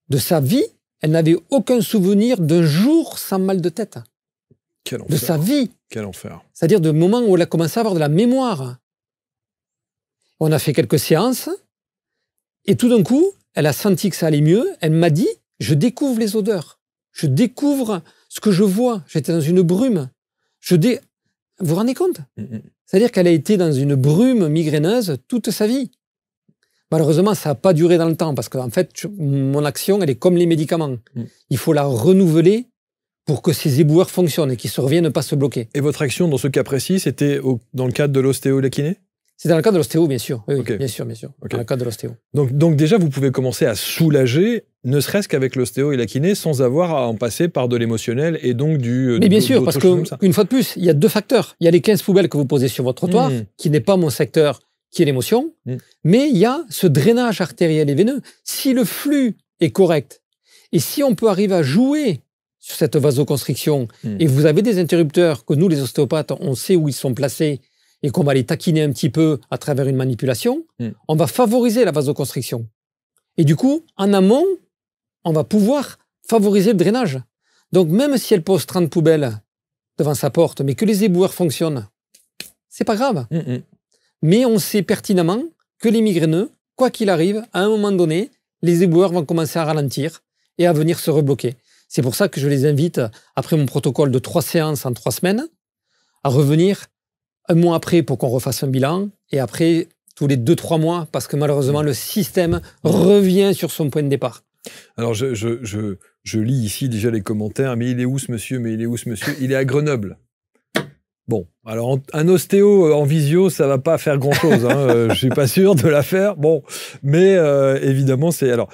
de sa vie, elle n'avait aucun souvenir d'un jour sans mal de tête. Quel enfer. De sa vie. Quel enfer. C'est-à-dire de moment où elle a commencé à avoir de la mémoire. On a fait quelques séances, et tout d'un coup, elle a senti que ça allait mieux. Elle m'a dit, je découvre les odeurs. Je découvre ce que je vois. J'étais dans une brume. Vous vous rendez compte? C'est-à-dire qu'elle a été dans une brume migraineuse toute sa vie. Malheureusement, ça n'a pas duré dans le temps, parce qu'en fait, mon action, elle est comme les médicaments. Il faut la renouveler pour que ces éboueurs fonctionnent et qu'ils ne reviennent pas se bloquer. Et votre action, dans ce cas précis, c'était dans le cadre de l'ostéo et la kiné? C'est dans le cadre de l'ostéo, bien sûr. Oui, bien sûr. Dans le cadre de l'ostéo. Donc déjà, vous pouvez commencer à soulager, ne serait-ce qu'avec l'ostéo et la kiné, sans avoir à en passer par de l'émotionnel et donc du... Mais bien sûr, parce qu'une fois de plus, il y a deux facteurs. Il y a les 15 poubelles que vous posez sur votre trottoir, qui n'est pas mon secteur, qui est l'émotion, mais il y a ce drainage artériel et veineux. Si le flux est correct, et si on peut arriver à jouer sur cette vasoconstriction, et vous avez des interrupteurs que nous, les ostéopathes, on sait où ils sont placés, et qu'on va les taquiner un petit peu à travers une manipulation, on va favoriser la vasoconstriction. Et du coup, en amont, on va pouvoir favoriser le drainage. Donc même si elle pose 30 poubelles devant sa porte, mais que les éboueurs fonctionnent, c'est pas grave. Mais on sait pertinemment que les migraineux, quoi qu'il arrive, à un moment donné, les éboueurs vont commencer à ralentir et à venir se rebloquer. C'est pour ça que je les invite, après mon protocole de 3 séances en 3 semaines, à revenir un mois après pour qu'on refasse un bilan, et après tous les 2-3 mois, parce que malheureusement, le système revient sur son point de départ. Alors, je lis ici déjà les commentaires. Mais il est où ce monsieur? Mais il est où ce monsieur? Il est à Grenoble. Bon, alors un ostéo en visio, ça va pas faire grand-chose. Je suis pas sûr de la faire. Bon, mais évidemment, c'est alors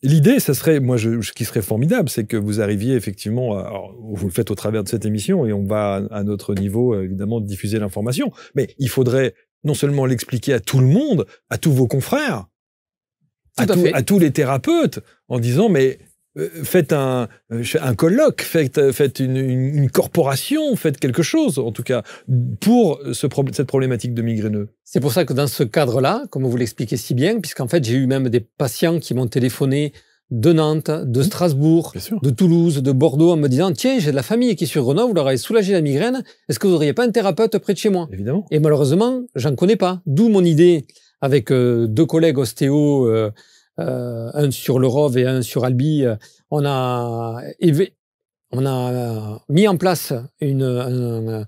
l'idée, ça serait, moi, ce qui serait formidable, c'est que vous arriviez effectivement. Alors, vous le faites au travers de cette émission, et on va à notre niveau évidemment diffuser l'information. Mais il faudrait non seulement l'expliquer à tout le monde, à tous vos confrères, à tous les thérapeutes, en disant mais faites un colloque, faites une corporation, faites quelque chose, en tout cas, pour cette problématique de migraineux. C'est pour ça que dans ce cadre-là, comme vous l'expliquez si bien, puisqu'en fait, j'ai eu même des patients qui m'ont téléphoné de Nantes, de Strasbourg, de Toulouse, de Bordeaux, en me disant « Tiens, j'ai de la famille qui est sur Grenoble, vous leur avez soulagé la migraine, est-ce que vous n'auriez pas un thérapeute près de chez moi ?» Évidemment. Et malheureusement, j'en connais pas. D'où mon idée, avec 2 collègues ostéos, un sur le Rove et un sur Albi, on a mis en place une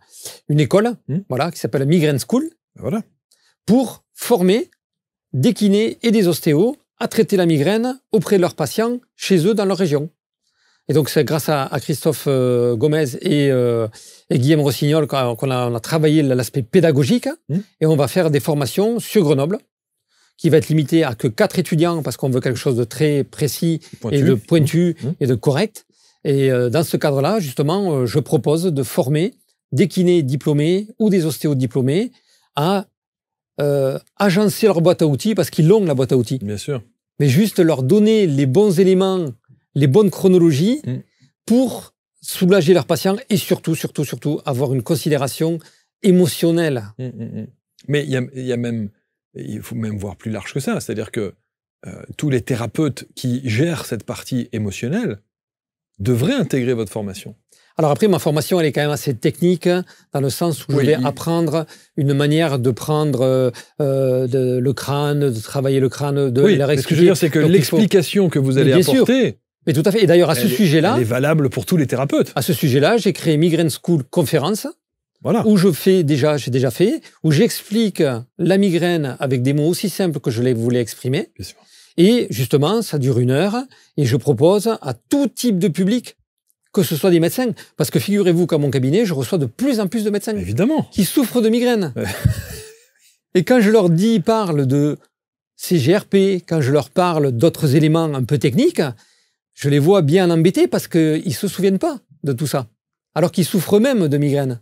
école voilà, qui s'appelle Migraine School, pour former des kinés et des ostéos à traiter la migraine auprès de leurs patients chez eux dans leur région. Et donc c'est grâce à Christophe Gomez et Guillaume Rossignol qu'on a travaillé l'aspect pédagogique, et on va faire des formations sur Grenoble, qui va être limité à que 4 étudiants, parce qu'on veut quelque chose de très précis et de pointu et de correct. Et dans ce cadre-là, justement, je propose de former des kinés diplômés ou des ostéos diplômés à agencer leur boîte à outils, parce qu'ils l'ont, la boîte à outils. Bien sûr. Mais juste leur donner les bons éléments, les bonnes chronologies pour soulager leurs patients et surtout, avoir une considération émotionnelle. Mais il faut même voir plus large que ça. C'est-à-dire que tous les thérapeutes qui gèrent cette partie émotionnelle devraient intégrer votre formation. Alors après, ma formation, elle est quand même assez technique, dans le sens où je vais apprendre une manière de prendre le crâne, de travailler le crâne, de leur expliquer. Ce que je veux dire, c'est que l'explication que vous allez apporter... Mais tout à fait. Et d'ailleurs, à ce sujet-là... Elle est valable pour tous les thérapeutes. À ce sujet-là, j'ai créé Migraine School Conférence, où j'ai déjà fait, où j'explique la migraine avec des mots aussi simples que je les voulais exprimer. Bien sûr. Et justement, ça dure 1 heure, et je propose à tout type de public, que ce soit des médecins. Parce que figurez-vous qu'à mon cabinet, je reçois de plus en plus de médecins Évidemment. qui souffrent de migraines. Et quand je leur parle de CGRP, quand je leur parle d'autres éléments un peu techniques, je les vois bien embêtés parce qu'ils ne se souviennent pas de tout ça, alors qu'ils souffrent eux-mêmes de migraines.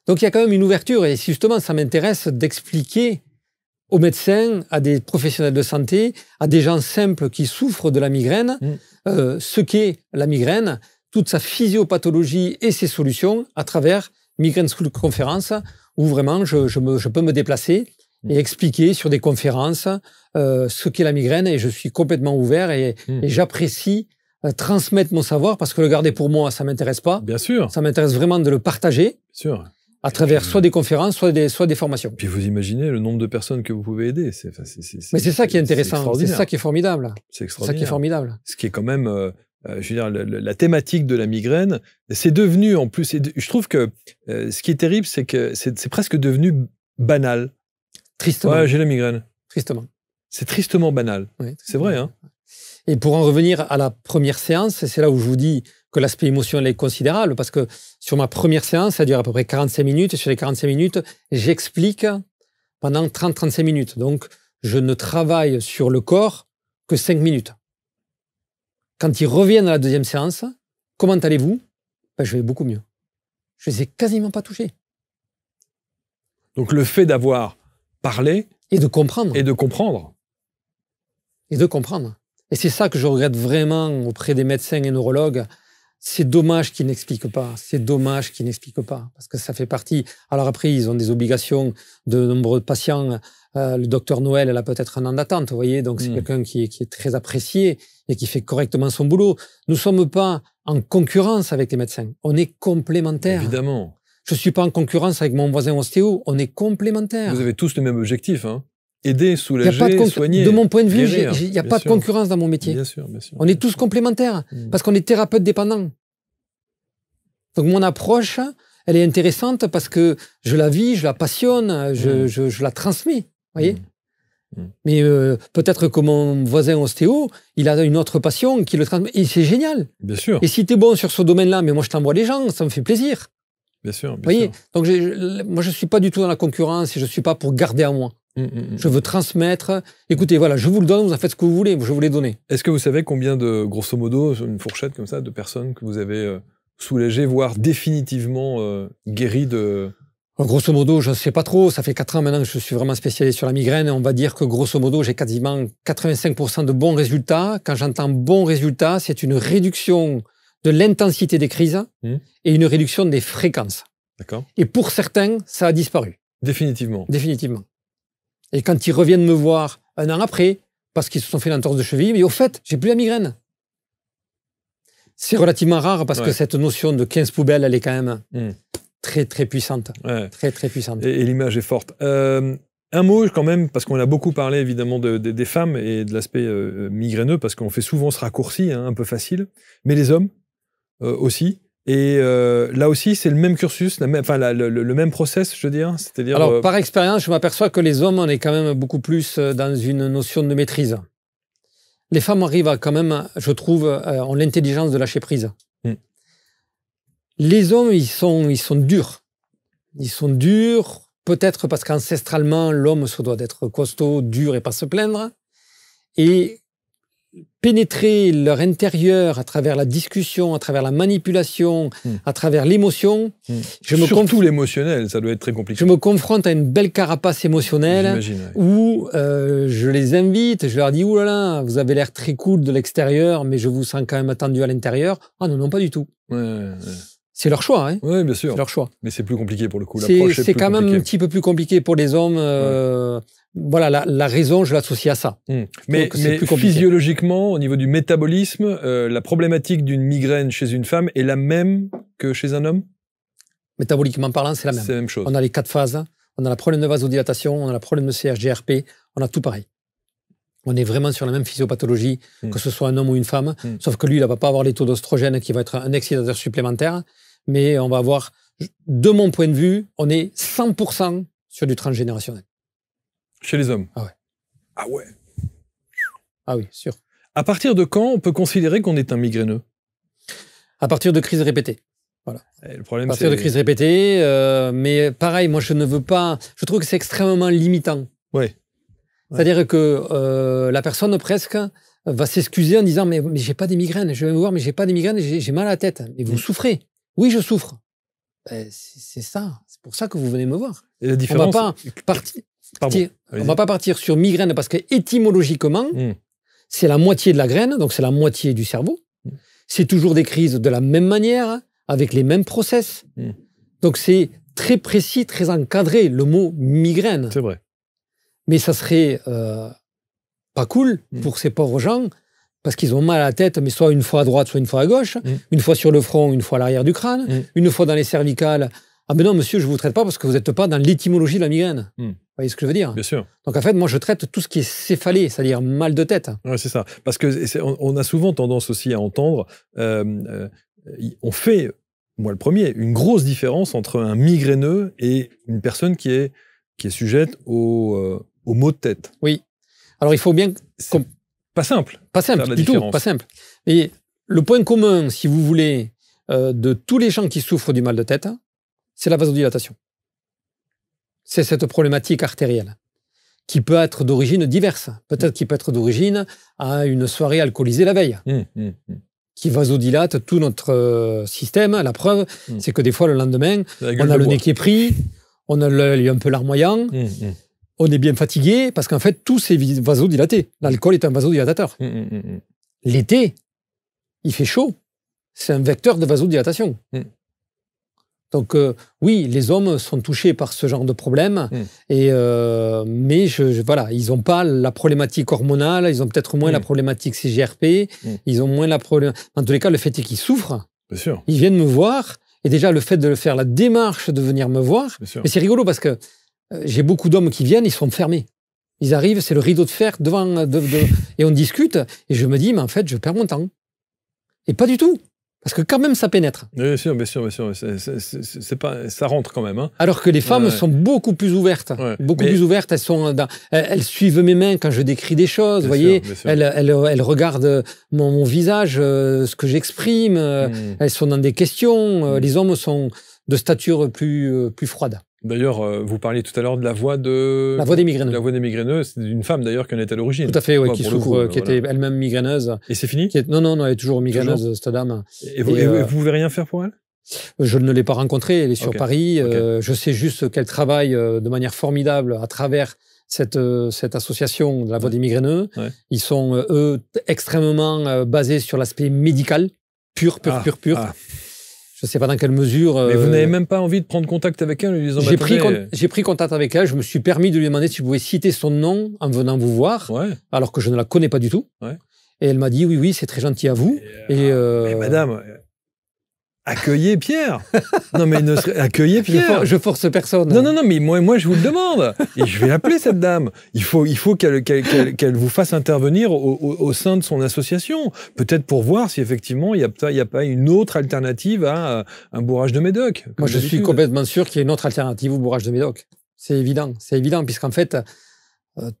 Donc il y a quand même une ouverture, et justement ça m'intéresse d'expliquer aux médecins, à des professionnels de santé, à des gens simples qui souffrent de la migraine, ce qu'est la migraine, toute sa physiopathologie et ses solutions à travers Migraine School Conférence, où vraiment je peux me déplacer et expliquer sur des conférences ce qu'est la migraine, et je suis complètement ouvert et j'apprécie transmettre mon savoir, parce que le garder pour moi, ça ne m'intéresse pas. Bien sûr. Ça m'intéresse vraiment de le partager. Bien sûr. À travers soit des conférences, soit des formations. Puis vous imaginez le nombre de personnes que vous pouvez aider. Mais c'est ça qui est intéressant, c'est ça qui est formidable. C'est extraordinaire. C'est ça qui est formidable. Ce qui est quand même, je veux dire, la thématique de la migraine, c'est devenu en plus, je trouve que ce qui est terrible, c'est que c'est presque devenu banal. Tristement. Ouais, j'ai la migraine. Tristement. C'est tristement banal. Oui, c'est vrai, hein. Et pour en revenir à la première séance, c'est là où je vous dis que l'aspect émotionnel est considérable, parce que sur ma première séance, ça dure à peu près 45 minutes, et sur les 45 minutes, j'explique pendant 30-35 minutes. Donc, je ne travaille sur le corps que 5 minutes. Quand ils reviennent à la deuxième séance, comment allez-vous? Je vais beaucoup mieux. Je ne les ai quasiment pas touchés. Donc, le fait d'avoir parlé... Et de comprendre. Et de comprendre. Et de comprendre. Et c'est ça que je regrette vraiment auprès des médecins et neurologues. C'est dommage qu'ils n'expliquent pas. C'est dommage qu'ils n'expliquent pas. Parce que ça fait partie... Alors après, ils ont des obligations de nombreux patients. Le docteur Noël, elle a peut-être un an d'attente, vous voyez. Donc c'est quelqu'un qui est très apprécié et qui fait correctement son boulot. Nous ne sommes pas en concurrence avec les médecins. On est complémentaires. Évidemment. Je ne suis pas en concurrence avec mon voisin ostéo. On est complémentaires. Vous avez tous le même objectif, hein. Aider, soulager, soigner. De mon point de vue, il n'y a pas de concurrence dans mon métier. Bien sûr, bien sûr. On est tous complémentaires parce qu'on est thérapeute dépendant. Donc mon approche, elle est intéressante parce que je la vis, je la passionne, je la transmets. Voyez. Mais peut-être que mon voisin ostéo, il a une autre passion qui le transmet. Et c'est génial. Bien sûr. Et si tu es bon sur ce domaine-là, mais moi je t'envoie les gens, ça me fait plaisir. Bien sûr. Vous voyez. Donc moi je ne suis pas du tout dans la concurrence et je ne suis pas pour garder à moi. Je veux transmettre. Écoutez, voilà, je vous le donne, vous en faites ce que vous voulez, je vous l'ai donné. Est-ce que vous savez combien de, grosso modo, une fourchette comme ça, de personnes que vous avez soulagées, voire définitivement guéries de... Grosso modo, je ne sais pas trop, ça fait 4 ans maintenant que je suis vraiment spécialisé sur la migraine, et on va dire que grosso modo, j'ai quasiment 85% de bons résultats. Quand j'entends bons résultats, c'est une réduction de l'intensité des crises et une réduction des fréquences. D'accord. Et pour certains, ça a disparu. Définitivement. Définitivement. Et quand ils reviennent me voir un an après, parce qu'ils se sont fait l'entorse de cheville, mais au fait, j'ai plus la migraine. C'est relativement rare parce que cette notion de 15 poubelles, elle est quand même très, très puissante. Ouais. Très, très puissante. Et l'image est forte. Un mot quand même, parce qu'on a beaucoup parlé évidemment des femmes et de l'aspect migraineux, parce qu'on fait souvent ce raccourci, un peu facile, mais les hommes aussi. Et là aussi, c'est le même cursus, le même process, je veux dire. C'est-à-dire. Alors, par expérience, je m'aperçois que les hommes, on est quand même beaucoup plus dans une notion de maîtrise. Les femmes arrivent à quand même, je trouve, ont l'intelligence de lâcher prise. Les hommes, ils sont durs. Ils sont durs, peut-être parce qu'ancestralement, l'homme se doit d'être costaud, dur et pas se plaindre. Et pénétrer leur intérieur à travers la discussion, à travers la manipulation, à travers l'émotion. Surtout l'émotionnel, ça doit être très compliqué. Je me confronte à une belle carapace émotionnelle où je les invite, je leur dis « Ouh là là, vous avez l'air très cool de l'extérieur, mais je vous sens quand même attendu à l'intérieur. » Ah non, non, pas du tout. C'est leur choix. Hein. Oui, bien sûr. C'est leur choix. Mais c'est plus compliqué pour le coup. C'est quand même un petit peu plus compliqué pour les hommes. Voilà, la raison, je l'associe à ça. Mais physiologiquement, au niveau du métabolisme, la problématique d'une migraine chez une femme est la même que chez un homme? Métaboliquement parlant, c'est la même. C'est la même chose. On a les 4 phases. On a le problème de vasodilatation, on a le problème de CHGRP, on a tout pareil. On est vraiment sur la même physiopathologie, que ce soit un homme ou une femme, sauf que lui, il ne va pas avoir les taux d'oestrogène qui va être un excitateur supplémentaire, mais on va avoir, de mon point de vue, on est 100% sur du transgénérationnel. Chez les hommes? Ah ouais. Ah ouais. Ah oui, sûr. À partir de quand on peut considérer qu'on est un migraineux? À partir de crises répétées. Voilà. Et le problème, à partir de crises répétées. Mais pareil, moi, je ne veux pas... Je trouve que c'est extrêmement limitant. Oui. C'est-à-dire que la personne, presque, va s'excuser en disant « Mais j'ai pas des migraines. Je vais me voir, mais j'ai pas des migraines. J'ai mal à la tête. » Mais vous souffrez. Oui, je souffre. Ben, c'est ça. C'est pour ça que vous venez me voir. Et la différence... On va pas partir sur migraine parce que étymologiquement, c'est la moitié de la graine, donc c'est la moitié du cerveau. C'est toujours des crises de la même manière, avec les mêmes process. Donc c'est très précis, très encadré, le mot migraine. C'est vrai. Mais ça serait pas cool pour ces pauvres gens, parce qu'ils ont mal à la tête, mais soit une fois à droite, soit une fois à gauche, une fois sur le front, une fois à l'arrière du crâne, une fois dans les cervicales. Ah ben non, monsieur, je ne vous traite pas parce que vous n'êtes pas dans l'étymologie de la migraine. Vous voyez ce que je veux dire? Bien sûr. Donc en fait, moi, je traite tout ce qui est céphalée, c'est-à-dire mal de tête. Oui, c'est ça. Parce qu'on a souvent tendance aussi à entendre, on fait, moi le premier, une grosse différence entre un migraineux et une personne qui est sujette aux maux de tête. Oui. Alors il faut bien... Pas simple. Pas simple, du tout, pas simple. Et le point commun, si vous voulez, de tous les gens qui souffrent du mal de tête, c'est la vasodilatation. C'est cette problématique artérielle qui peut être d'origine diverse. Peut-être qu'il peut être d'origine à une soirée alcoolisée la veille, qui vasodilate tout notre système. La preuve, c'est que des fois, le lendemain, on a le nez qui est pris, on a l'œil un peu larmoyant, on est bien fatigué, parce qu'en fait, tout s'est vasodilaté. L'alcool est un vasodilatateur. L'été, il fait chaud. C'est un vecteur de vasodilatation. Donc oui, les hommes sont touchés par ce genre de problème, mais voilà, ils n'ont pas la problématique hormonale, ils ont peut-être moins la problématique CGRP, ils ont moins la problématique... En tous les cas, le fait est qu'ils souffrent. Bien sûr. Ils viennent me voir, et déjà le fait de faire la démarche de venir me voir, mais c'est rigolo parce que j'ai beaucoup d'hommes qui viennent, ils sont fermés. Ils arrivent, c'est le rideau de fer devant, et on discute, et je me dis, mais en fait, je perds mon temps. Et pas du tout. Parce que quand même, ça pénètre. Bien sûr, bien sûr, bien sûr. C'est pas, ça rentre quand même. Hein. Alors que les femmes sont beaucoup plus ouvertes. Plus ouvertes. Elles suivent mes mains quand je décris des choses. Vous voyez, elles regardent mon visage, ce que j'exprime. Elles sont dans des questions. Les hommes sont de stature plus froide. D'ailleurs, vous parliez tout à l'heure de la voix des migraineux. La voix des migraineux, c'est une femme d'ailleurs qui en est à l'origine. Tout à fait, oui, qui souffre, qui était elle-même migraineuse. Et c'est fini? Non, elle est toujours migraineuse, cette dame. Et vous pouvez rien faire pour elle? Je ne l'ai pas rencontrée, elle est sur Paris. Je sais juste qu'elle travaille de manière formidable à travers cette association de la voix des migraineux. Ils sont, eux, extrêmement basés sur l'aspect médical, pur. Je ne sais pas dans quelle mesure... Mais vous n'avez même pas envie de prendre contact avec elle en lui disant... J'ai pris contact avec elle, je me suis permis de lui demander si je pouvais citer son nom en venant vous voir, alors que je ne la connais pas du tout. Et elle m'a dit, oui, c'est très gentil à vous. Mais madame, accueillez Pierre. Non, mais accueillez Pierre. Je force personne. Non, mais moi, je vous le demande. Et je vais appeler cette dame. Il faut qu'elle vous fasse intervenir au sein de son association. Peut-être pour voir si effectivement, il n'y a pas une autre alternative à un bourrage de médoc. Moi, je suis complètement sûr qu'il y a une autre alternative au bourrage de médoc. C'est évident, puisqu'en fait,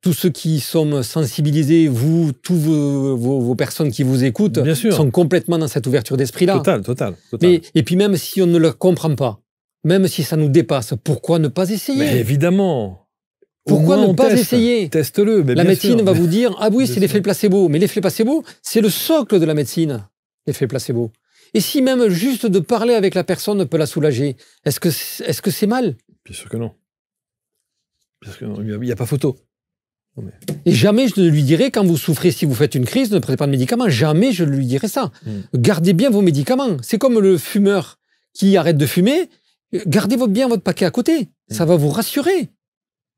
tous ceux qui sont sensibilisés, vous, tous vos personnes qui vous écoutent, sont complètement dans cette ouverture d'esprit-là. Total. Et puis même si on ne le comprend pas, même si ça nous dépasse, pourquoi ne pas essayer? Mais évidemment. Pourquoi ne pas essayer? Teste-le. La médecine va vous dire, ah oui, c'est l'effet placebo. Mais l'effet placebo, c'est le socle de la médecine, l'effet placebo. Et si même juste de parler avec la personne peut la soulager, est-ce que c'est mal? Bien sûr que non. Il n'y a pas photo. Et jamais je ne lui dirai, quand vous souffrez, si vous faites une crise, ne prenez pas de médicaments. Jamais je ne lui dirai ça. Gardez bien vos médicaments. C'est comme le fumeur qui arrête de fumer. Gardez bien votre paquet à côté. Ça va vous rassurer.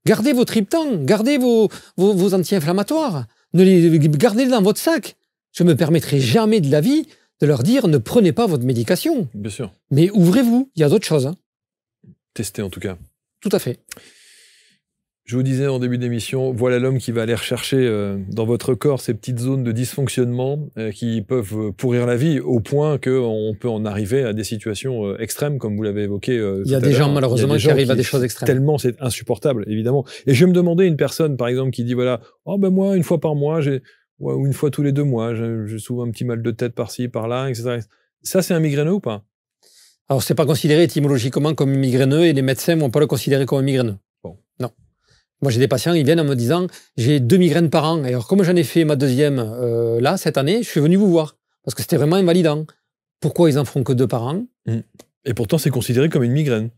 Gardez vos triptans. Gardez vos anti-inflammatoires. Gardez-les dans votre sac. Je ne me permettrai jamais de la vie de leur dire ne prenez pas votre médication. Bien sûr. Mais ouvrez-vous. Il y a d'autres choses. Testez en tout cas. Tout à fait. Je vous disais en début d'émission, voilà l'homme qui va aller rechercher dans votre corps ces petites zones de dysfonctionnement qui peuvent pourrir la vie au point qu'on peut en arriver à des situations extrêmes, comme vous l'avez évoqué. Il y a des gens, malheureusement, qui arrivent à des choses extrêmes. Tellement c'est insupportable, évidemment. Et je vais me demander une personne, par exemple, qui dit, voilà, moi, une fois par mois, ou une fois tous les 2 mois, j'ai souvent un petit mal de tête par-ci, par-là, etc. Ça, c'est un migraineux ou pas? Alors, c'est pas considéré étymologiquement comme migraineux et les médecins ne vont pas le considérer comme migraineux. Bon. Non. Moi, j'ai des patients, ils viennent en me disant j'ai 2 migraines par an. Et alors, comme j'en ai fait ma deuxième là, cette année, je suis venu vous voir parce que c'était vraiment invalidant. Pourquoi ils en feront que 2 par an? Et pourtant, c'est considéré comme une migraine.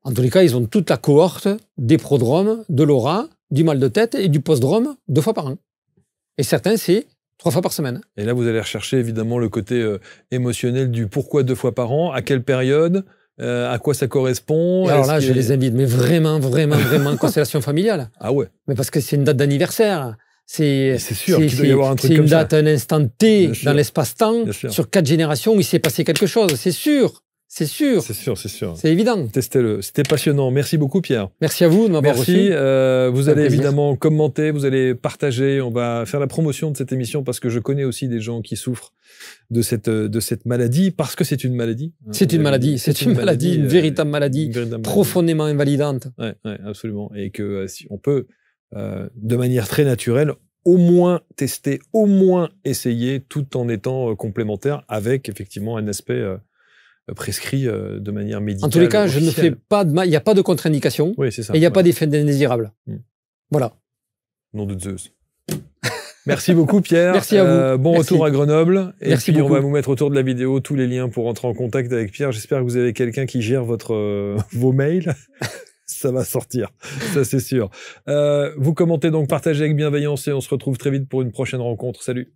En tous les cas, ils ont toute la cohorte des prodromes, de l'aura, du mal de tête et du postdrome 2 fois par an. Et certains, c'est 3 fois par semaine. Et là, vous allez rechercher évidemment le côté émotionnel du pourquoi 2 fois par an, à quelle période, à quoi ça correspond. Et alors là, je les invite, mais vraiment, constellation familiale. Ah ouais. Mais parce que c'est une date d'anniversaire. C'est sûr qu'il doit y avoir un truc comme ça. C'est une date, un instant T dans l'espace-temps, sur 4 générations où il s'est passé quelque chose, c'est sûr. C'est sûr. C'est sûr, c'est sûr. C'est évident. Testez-le. C'était passionnant. Merci beaucoup, Pierre. Merci à vous de m'avoir reçu. Vous allez évidemment commenter, vous allez partager. On va faire la promotion de cette émission parce que je connais aussi des gens qui souffrent de cette maladie, parce que c'est une maladie. C'est une maladie. C'est une maladie, une véritable maladie, profondément invalidante. Ouais, absolument. Et que si on peut, de manière très naturelle, au moins tester, au moins essayer, tout en étant complémentaire avec effectivement un aspect prescrit de manière médicale. En tous les cas, officielle. je ne fais pas de mal, il n'y a pas de contre-indication. Oui, c'est ça. Et il n'y a pas d'effet indésirable. Voilà. Nom de Zeus. Merci beaucoup, Pierre. Merci à vous. Bon retour à Grenoble. Et Merci puis, beaucoup. on va vous mettre autour de la vidéo tous les liens pour rentrer en contact avec Pierre. J'espère que vous avez quelqu'un qui gère vos mails. Ça va sortir, ça c'est sûr. Vous commentez donc, partagez avec bienveillance et on se retrouve très vite pour une prochaine rencontre. Salut.